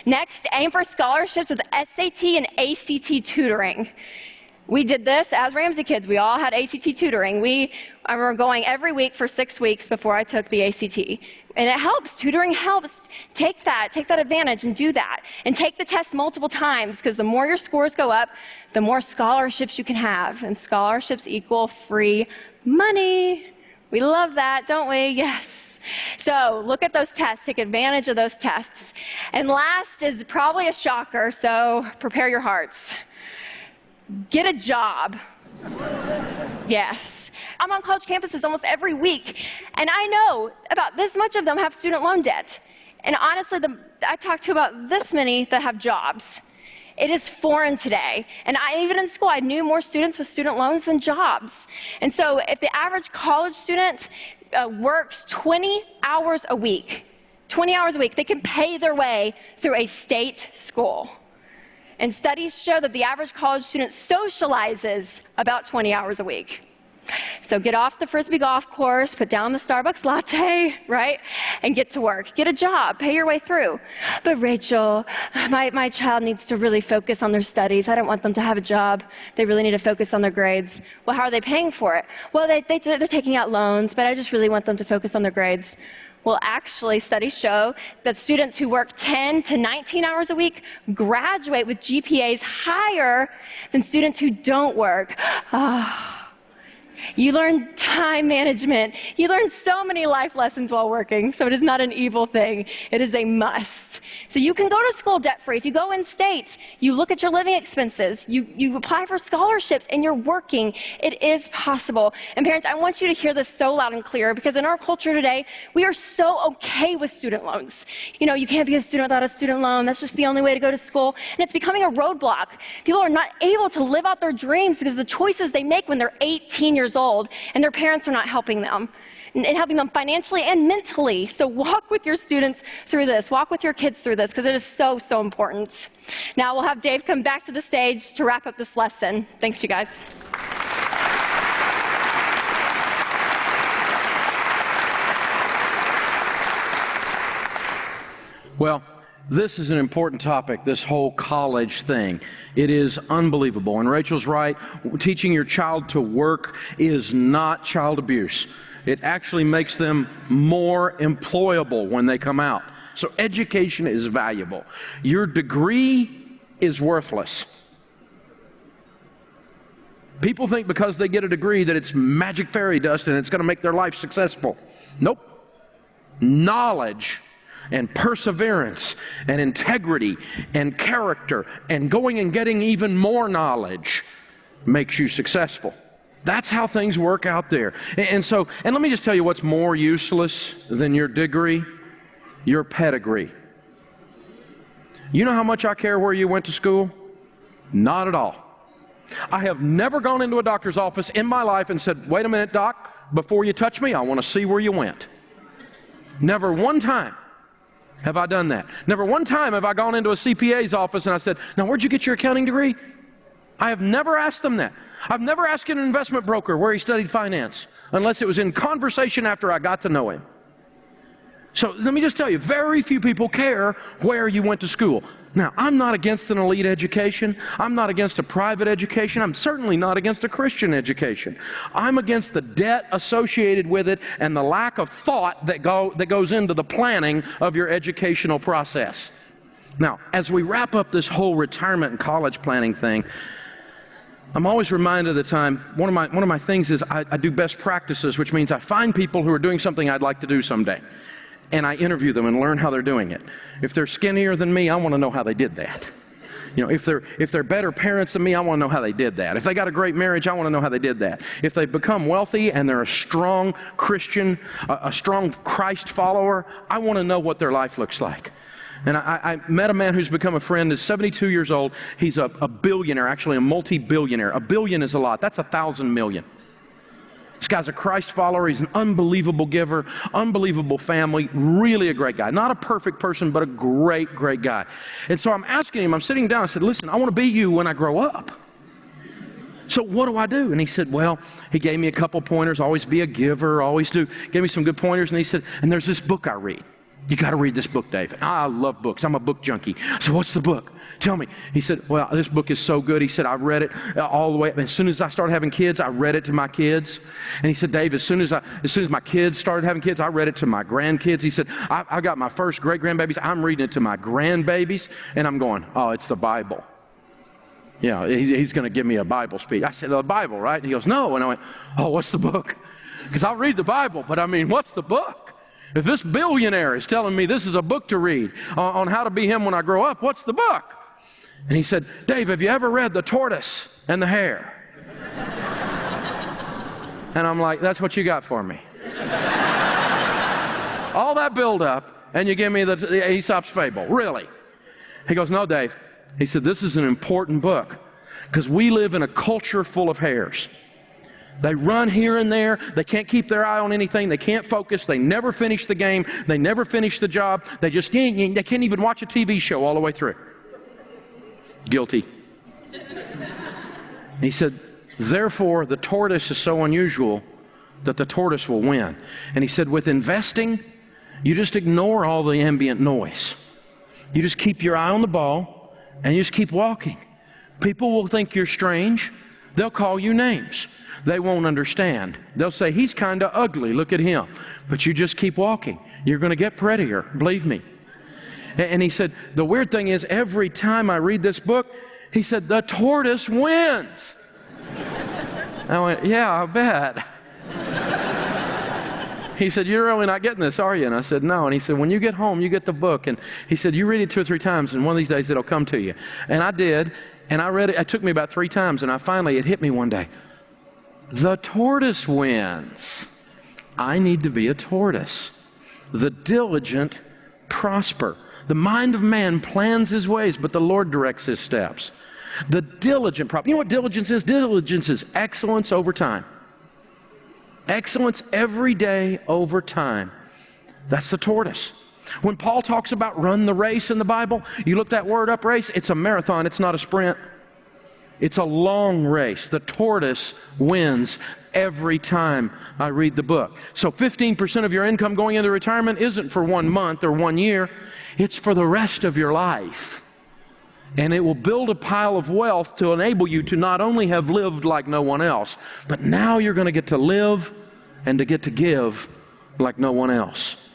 Next, aim for scholarships with SAT and ACT tutoring. We did this as Ramsey kids. We all had ACT tutoring. I remember going every week for 6 weeks before I took the ACT. And it helps. Tutoring helps. Take that advantage and do that. And take the test multiple times, because the more your scores go up, the more scholarships you can have. And scholarships equal free money. We love that, don't we? Yes. So look at those tests. Take advantage of those tests. And last is probably a shocker, so prepare your hearts. Get a job. Yes. I'm on college campuses almost every week, and I know about this much of them have student loan debt. And honestly, I talk to about this many that have jobs. It is foreign today. And even in school, I knew more students with student loans than jobs. And so if the average college student works 20 hours a week, they can pay their way through a state school. And studies show that the average college student socializes about 20 hours a week. So get off the Frisbee golf course, put down the Starbucks latte, right? And get to work. Get a job, pay your way through. But Rachel, my child needs to really focus on their studies. I don't want them to have a job. They really need to focus on their grades. Well, how are they paying for it? Well, they're taking out loans, but I just really want them to focus on their grades. Well, actually, studies show that students who work 10 to 19 hours a week graduate with GPAs higher than students who don't work. You learn time management. You learn so many life lessons while working, so it is not an evil thing. It is a must. So you can go to school debt-free. If you go in state, you look at your living expenses, you apply for scholarships, and you're working. It is possible. And parents, I want you to hear this so loud and clear, because in our culture today, we are so okay with student loans. You can't be a student without a student loan. That's just the only way to go to school. And it's becoming a roadblock. People are not able to live out their dreams because of the choices they make when they're 18 years old, and their parents are not helping them and helping them financially and mentally. So walk with your students through this. Walk with your kids through this, because it is so, so important. Now we'll have Dave come back to the stage to wrap up this lesson. Thanks, you guys. Well, this is an important topic, this whole college thing. It is unbelievable. And Rachel's right. Teaching your child to work is not child abuse. It actually makes them more employable when they come out. So education is valuable. Your degree is worthless. People think because they get a degree that it's magic fairy dust and it's going to make their life successful. Nope. Knowledge and perseverance and integrity and character and going and getting even more knowledge makes you successful. That's how things work out there. And let me just tell you what's more useless than your degree? Your pedigree. You know how much I care where you went to school? Not at all. I have never gone into a doctor's office in my life and said, wait a minute, doc, before you touch me, I want to see where you went. Never one time have I done that. Never one time have I gone into a CPA's office and I said, now where'd you get your accounting degree? I have never asked them that. I've never asked an investment broker where he studied finance, unless it was in conversation after I got to know him. So let me just tell you, very few people care where you went to school. Now, I'm not against an elite education. I'm not against a private education. I'm certainly not against a Christian education. I'm against the debt associated with it and the lack of thought that goes into the planning of your educational process. Now, as we wrap up this whole retirement and college planning thing, I'm always reminded of the time, one of my things is I do best practices, which means I find people who are doing something I'd like to do someday. And I interview them and learn how they're doing it. If they're skinnier than me, I want to know how they did that. You know, if they're better parents than me, I want to know how they did that. If they got a great marriage, I want to know how they did that. If they've become wealthy and they're a strong Christian, a strong Christ follower, I want to know what their life looks like. And I met a man who's become a friend, is 72 years old. He's a billionaire, actually a multi-billionaire. A billion is a lot. That's 1,000 million. This guy's a Christ follower. He's an unbelievable giver, unbelievable family, really a great guy. Not a perfect person, but a great, great guy. And so I'm asking him, I'm sitting down, I said, listen, I want to be you when I grow up. So what do I do? And he said, well, he gave me a couple pointers, always be a giver, gave me some good pointers. And he said, and there's this book I read. You got to read this book, Dave. I love books. I'm a book junkie. So what's the book? Tell me. He said, well, this book is so good. He said, I read it all the way up. As soon as I started having kids, I read it to my kids. And he said, Dave, as soon as my kids started having kids, I read it to my grandkids. He said, I got my first great-grandbabies. I'm reading it to my grandbabies. And I'm going, oh, it's the Bible. You know, he's going to give me a Bible speech. I said, the Bible, right? And he goes, no. And I went, oh, what's the book? Because I'll read the Bible, but I mean, what's the book? If this billionaire is telling me this is a book to read on how to be him when I grow up, what's the book? And he said, Dave, have you ever read The Tortoise and the Hare? And I'm like, that's what you got for me. All that build up, and you give me the Aesop's Fable, really? He goes, no, Dave. He said, this is an important book because we live in a culture full of hares. They run here and there. They can't keep their eye on anything. They can't focus. They never finish the game. They never finish the job. They can't even watch a TV show all the way through. Guilty. And he said, therefore, the tortoise is so unusual that the tortoise will win. And he said, with investing, you just ignore all the ambient noise. You just keep your eye on the ball and you just keep walking. People will think you're strange. They'll call you names. They won't understand. They'll say, he's kind of ugly, look at him. But you just keep walking. You're going to get prettier, believe me. And he said, the weird thing is, every time I read this book, he said, the tortoise wins. I went, yeah, I bet. He said, you're really not getting this, are you? And I said, no. And he said, when you get home, you get the book. And he said, you read it 2 or 3 times, and one of these days it'll come to you. And I did. And I read it. It took me about 3 times, and it hit me one day. The tortoise wins. I need to be a tortoise. The diligent prosper. The mind of man plans his ways, but the Lord directs his steps. The diligent prosper. You know what diligence is? Diligence is excellence over time. Excellence every day over time. That's the tortoise. When Paul talks about run the race in the Bible, you look that word up, race, it's a marathon, it's not a sprint. It's a long race. The tortoise wins every time I read the book. So 15% of your income going into retirement isn't for 1 month or 1 year. It's for the rest of your life. And it will build a pile of wealth to enable you to not only have lived like no one else, but now you're going to get to live and to get to give like no one else.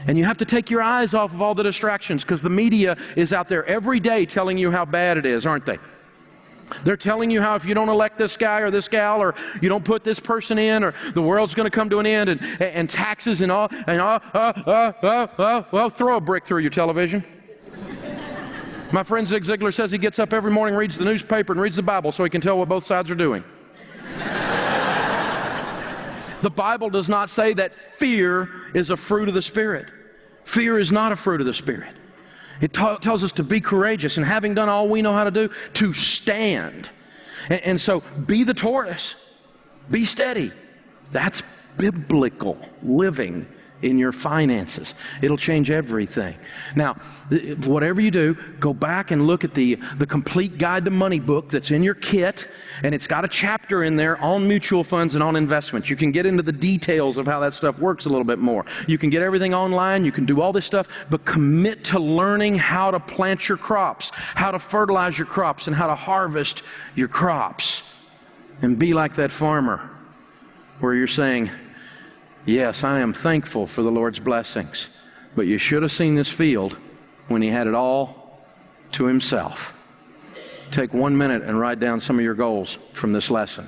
And you have to take your eyes off of all the distractions because the media is out there every day telling you how bad it is, aren't they? They're telling you how if you don't elect this guy or this gal or you don't put this person in or the world's going to come to an end and taxes and all, well, throw a brick through your television. My friend Zig Ziglar says he gets up every morning, reads the newspaper and reads the Bible so he can tell what both sides are doing. The Bible does not say that fear is a fruit of the Spirit. Fear is not a fruit of the Spirit. It tells us to be courageous, and having done all we know how to do, to stand. And so be the tortoise. Be steady. That's biblical living in your finances. It'll change everything. Now, whatever you do, go back and look at the Complete Guide to Money book that's in your kit, and it's got a chapter in there on mutual funds and on investments. You can get into the details of how that stuff works a little bit more. You can get everything online. You can do all this stuff, but commit to learning how to plant your crops, how to fertilize your crops, and how to harvest your crops. And be like that farmer where you're saying, yes, I am thankful for the Lord's blessings, but you should have seen this field when he had it all to himself. Take 1 minute and write down some of your goals from this lesson.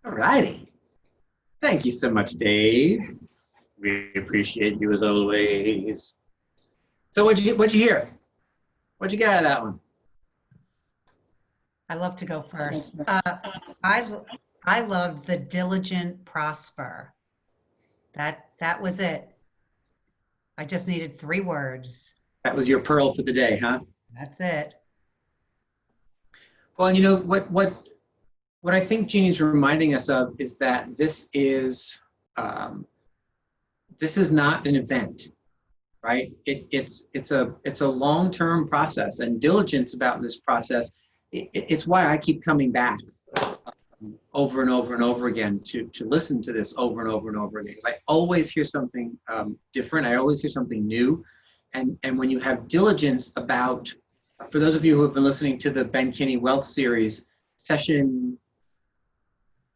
All righty. Thank you so much, Dave. We appreciate you as always. So what'd you hear? What'd you get out of that one? I love to go first. I loved the diligent prosper. That was it. I just needed 3 words. That was your pearl for the day, huh? That's it. Well, you know, what I think Jeannie's reminding us of is that this is not an event, right? It's a long-term process, and diligence about this process. It's why I keep coming back over and over and over again to listen to this over and over and over again, because I always hear something different. I always hear something new, and when you have diligence about, for those of you who have been listening to the Ben Kinney Wealth Series, session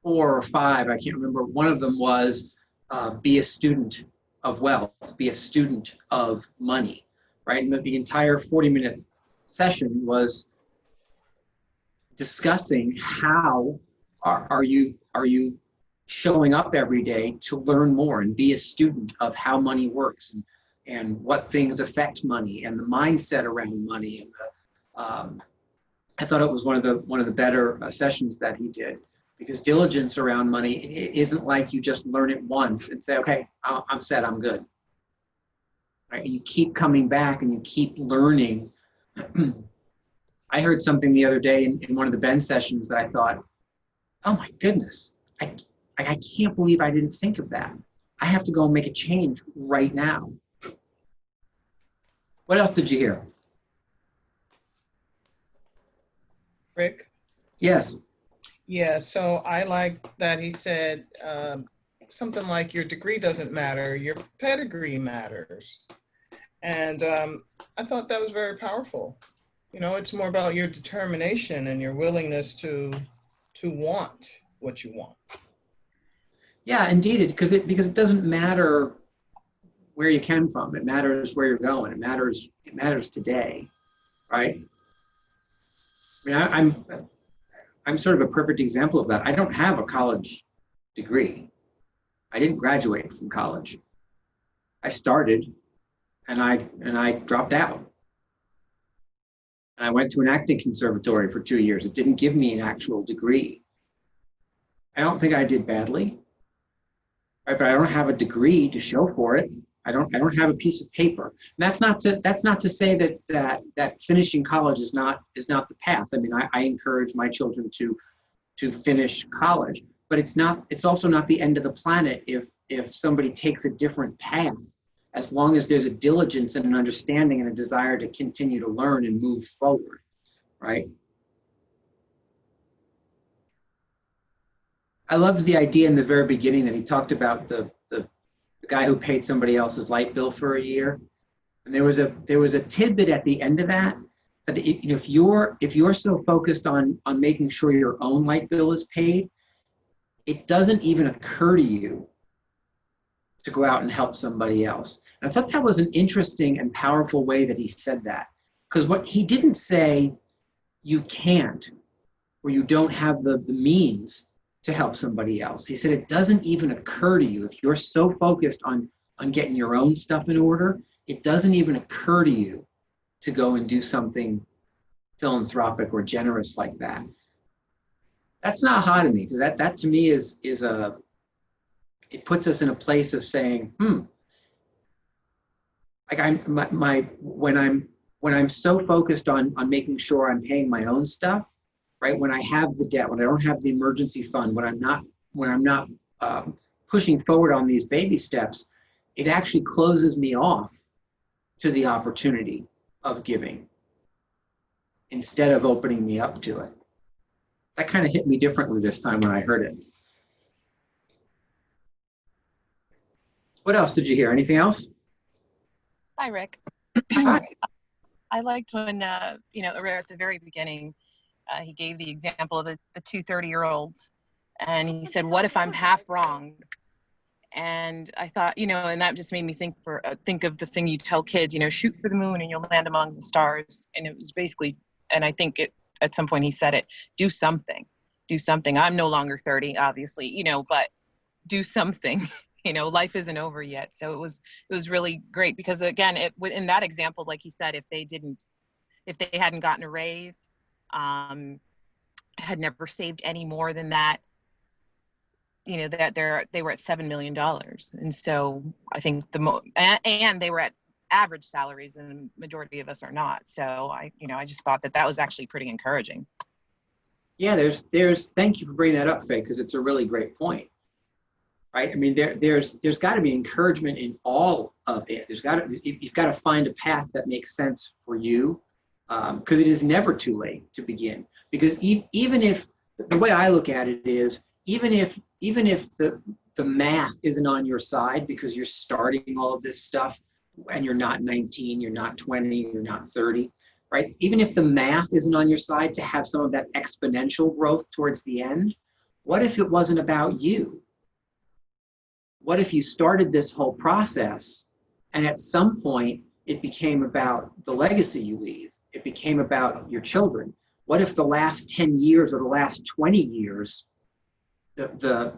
4 or 5, I can't remember. One of them was be a student of wealth, be a student of money, right? And the entire 40-minute session was discussing how are you showing up every day to learn more and be a student of how money works and what things affect money and the mindset around money. And I thought it was one of the better sessions that he did. Because diligence around money isn't like you just learn it once and say, okay, I'm set, I'm good. Right? And you keep coming back and you keep learning. I heard something the other day in one of the Ben sessions that I thought, oh my goodness, I can't believe I didn't think of that. I have to go and make a change right now. What else did you hear? Rick? Yes. Yeah, so I like that he said something like your degree doesn't matter, your pedigree matters. And I thought that was very powerful. You know, it's more about your determination and your willingness to want what you want. Yeah, indeed, because it doesn't matter where you came from. It matters where you're going. It matters today, right? I mean, I'm sort of a perfect example of that. I don't have a college degree. I didn't graduate from college. I started and I dropped out. And I went to an acting conservatory for 2 years. It didn't give me an actual degree. I don't think I did badly, right? But I don't have a degree to show for it. I don't have a piece of paper. And that's not to say that finishing college is not the path. I mean, I encourage my children to to finish college. But it's also not the end of the planet if somebody takes a different path, as long as there's a diligence and an understanding and a desire to continue to learn and move forward, right? I loved the idea in the very beginning that he talked about the guy who paid somebody else's light bill for a year. And there was a tidbit at the end of that, that if you're so focused on making sure your own light bill is paid, it doesn't even occur to you to go out and help somebody else. And I thought that was an interesting and powerful way that he said that. Because what he didn't say, you can't, or you don't have the means to help somebody else. He said it doesn't even occur to you. If you're so focused on getting your own stuff in order, it doesn't even occur to you to go and do something philanthropic or generous like that. That's not aha to me, because that to me is it puts us in a place of saying, like when I'm so focused on making sure I'm paying my own stuff, right? When I have the debt, when I don't have the emergency fund, when I'm not pushing forward on these baby steps, it actually closes me off to the opportunity of giving instead of opening me up to it. That kind of hit me differently this time when I heard it. What else did you hear? Anything else? Hi, Rick. Hi. I liked when, at the very beginning, he gave the example of the two 30-year-olds, and he said, what if I'm half wrong? And I thought, and that just made me think of the thing you tell kids, shoot for the moon and you'll land among the stars. And it was basically, and I think at some point he said it, do something. I'm no longer 30, obviously, but do something. Life isn't over yet. So it was really great because, again, in that example, like he said, if they hadn't gotten a raise, had never saved any more than that, that they were at $7 million. And so I think and they were at average salaries, and the majority of us are not. So I just thought that was actually pretty encouraging. Yeah, thank you for bringing that up, Faye, because it's a really great point. Right? I mean, there's got to be encouragement in all of it. You've got to find a path that makes sense for you, because it is never too late to begin. Because even if, the way I look at it is, even if the math isn't on your side because you're starting all of this stuff and you're not 19, you're not 20, you're not 30, right? Even if the math isn't on your side to have some of that exponential growth towards the end, what if it wasn't about you? What if you started this whole process and at some point it became about the legacy you leave? It became about your children. What if the last 10 years or the last 20 years, that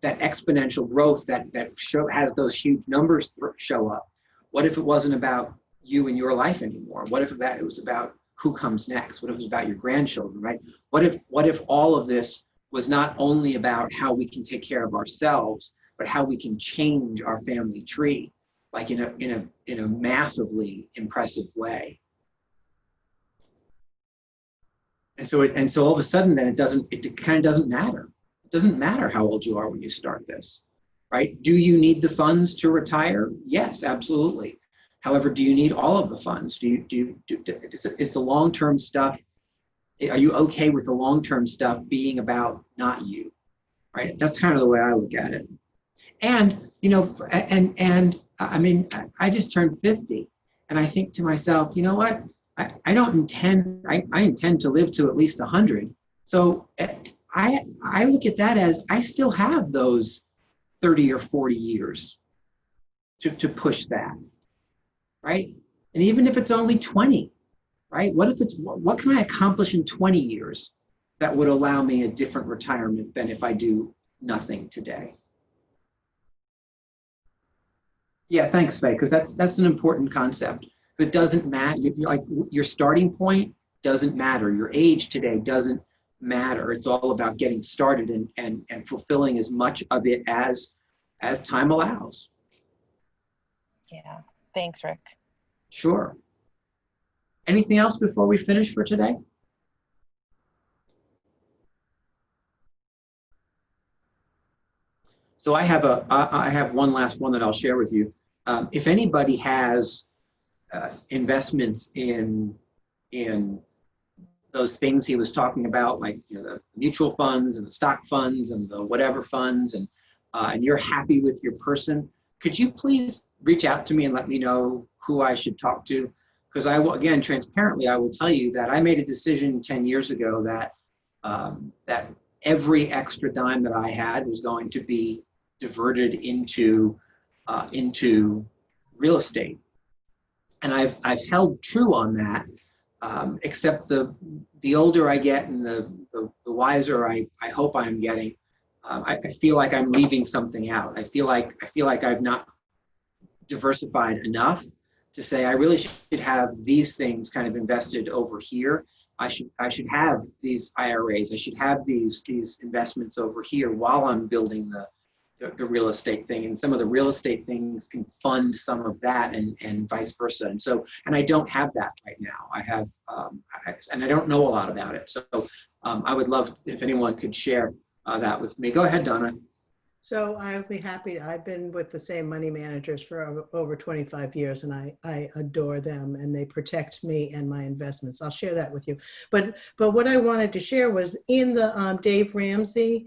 exponential growth that has those huge numbers show up? What if it wasn't about you and your life anymore? What if it was about who comes next? What if it was about your grandchildren, right? What if all of this was not only about how we can take care of ourselves, but how we can change our family tree, like in a massively impressive way. And so all of a sudden then it kind of doesn't matter. It doesn't matter how old you are when you start this, right? Do you need the funds to retire? Yes, absolutely. However, do you need all of the funds? Is the long-term stuff, are you okay with the long-term stuff being about not you, right? That's kind of the way I look at it. And, I mean, I just turned 50 and I think to myself, you know what? I intend to live to at least 100. So I look at that as I still have those 30 or 40 years to push that, right? And even if it's only 20, right? What can I accomplish in 20 years that would allow me a different retirement than if I do nothing today? Yeah, thanks, Faye, because that's an important concept. It doesn't matter. Like your starting point doesn't matter. Your age today doesn't matter. It's all about getting started and fulfilling as much of it as time allows. Yeah. Thanks, Rick. Sure. Anything else before we finish for today? So I have one last one that I'll share with you. If anybody has investments in those things he was talking about, like the mutual funds and the stock funds and the whatever funds, and you're happy with your person, could you please reach out to me and let me know who I should talk to? Because I will, again, transparently, I will tell you that I made a decision 10 years ago that that every extra dime that I had was going to be diverted into real estate, and I've held true on that. Except the older I get and the wiser I hope I'm getting, I feel like I'm leaving something out. I feel like I've not diversified enough to say I really should have these things kind of invested over here. I should have these IRAs. I should have these investments over here while I'm building the real estate thing, and some of the real estate things can fund some of that, and vice versa. And I don't have that right now. I have, and I don't know a lot about it. So I would love if anyone could share that with me. Go ahead, Donna. So I'll be happy. I've been with the same money managers for over 25 years, and I adore them, and they protect me and my investments. I'll share that with you. But what I wanted to share was in the Dave Ramsey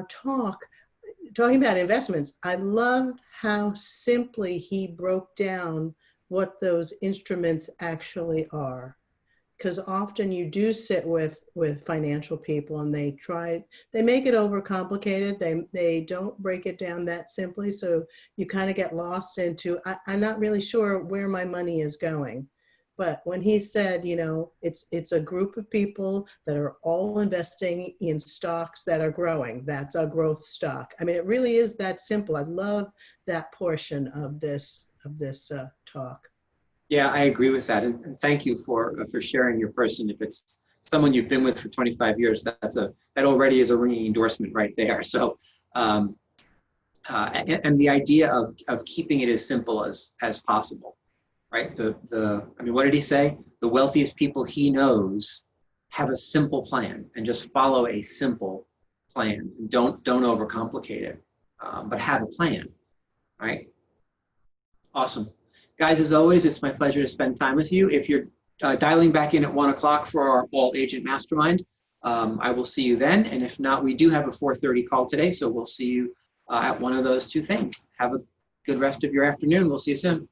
talking about investments. I loved how simply he broke down what those instruments actually are. Because often you do sit with financial people and they make it overcomplicated. They don't break it down that simply. So you kind of get lost into, I'm not really sure where my money is going. But when he said, it's a group of people that are all investing in stocks that are growing. That's a growth stock. I mean, it really is that simple. I love that portion of this talk. Yeah, I agree with that, and thank you for sharing your person. If it's someone you've been with for 25 years, that already is a ringing endorsement right there. So, and the idea of keeping it as simple as possible, right? I mean, what did he say? The wealthiest people he knows have a simple plan and just follow a simple plan. Don't overcomplicate it, but have a plan, right? Awesome. Guys, as always, it's my pleasure to spend time with you. If you're dialing back in at 1 o'clock for our All Agent Mastermind, I will see you then. And if not, we do have a 4:30 call today, so we'll see you at one of those two things. Have a good rest of your afternoon. We'll see you soon.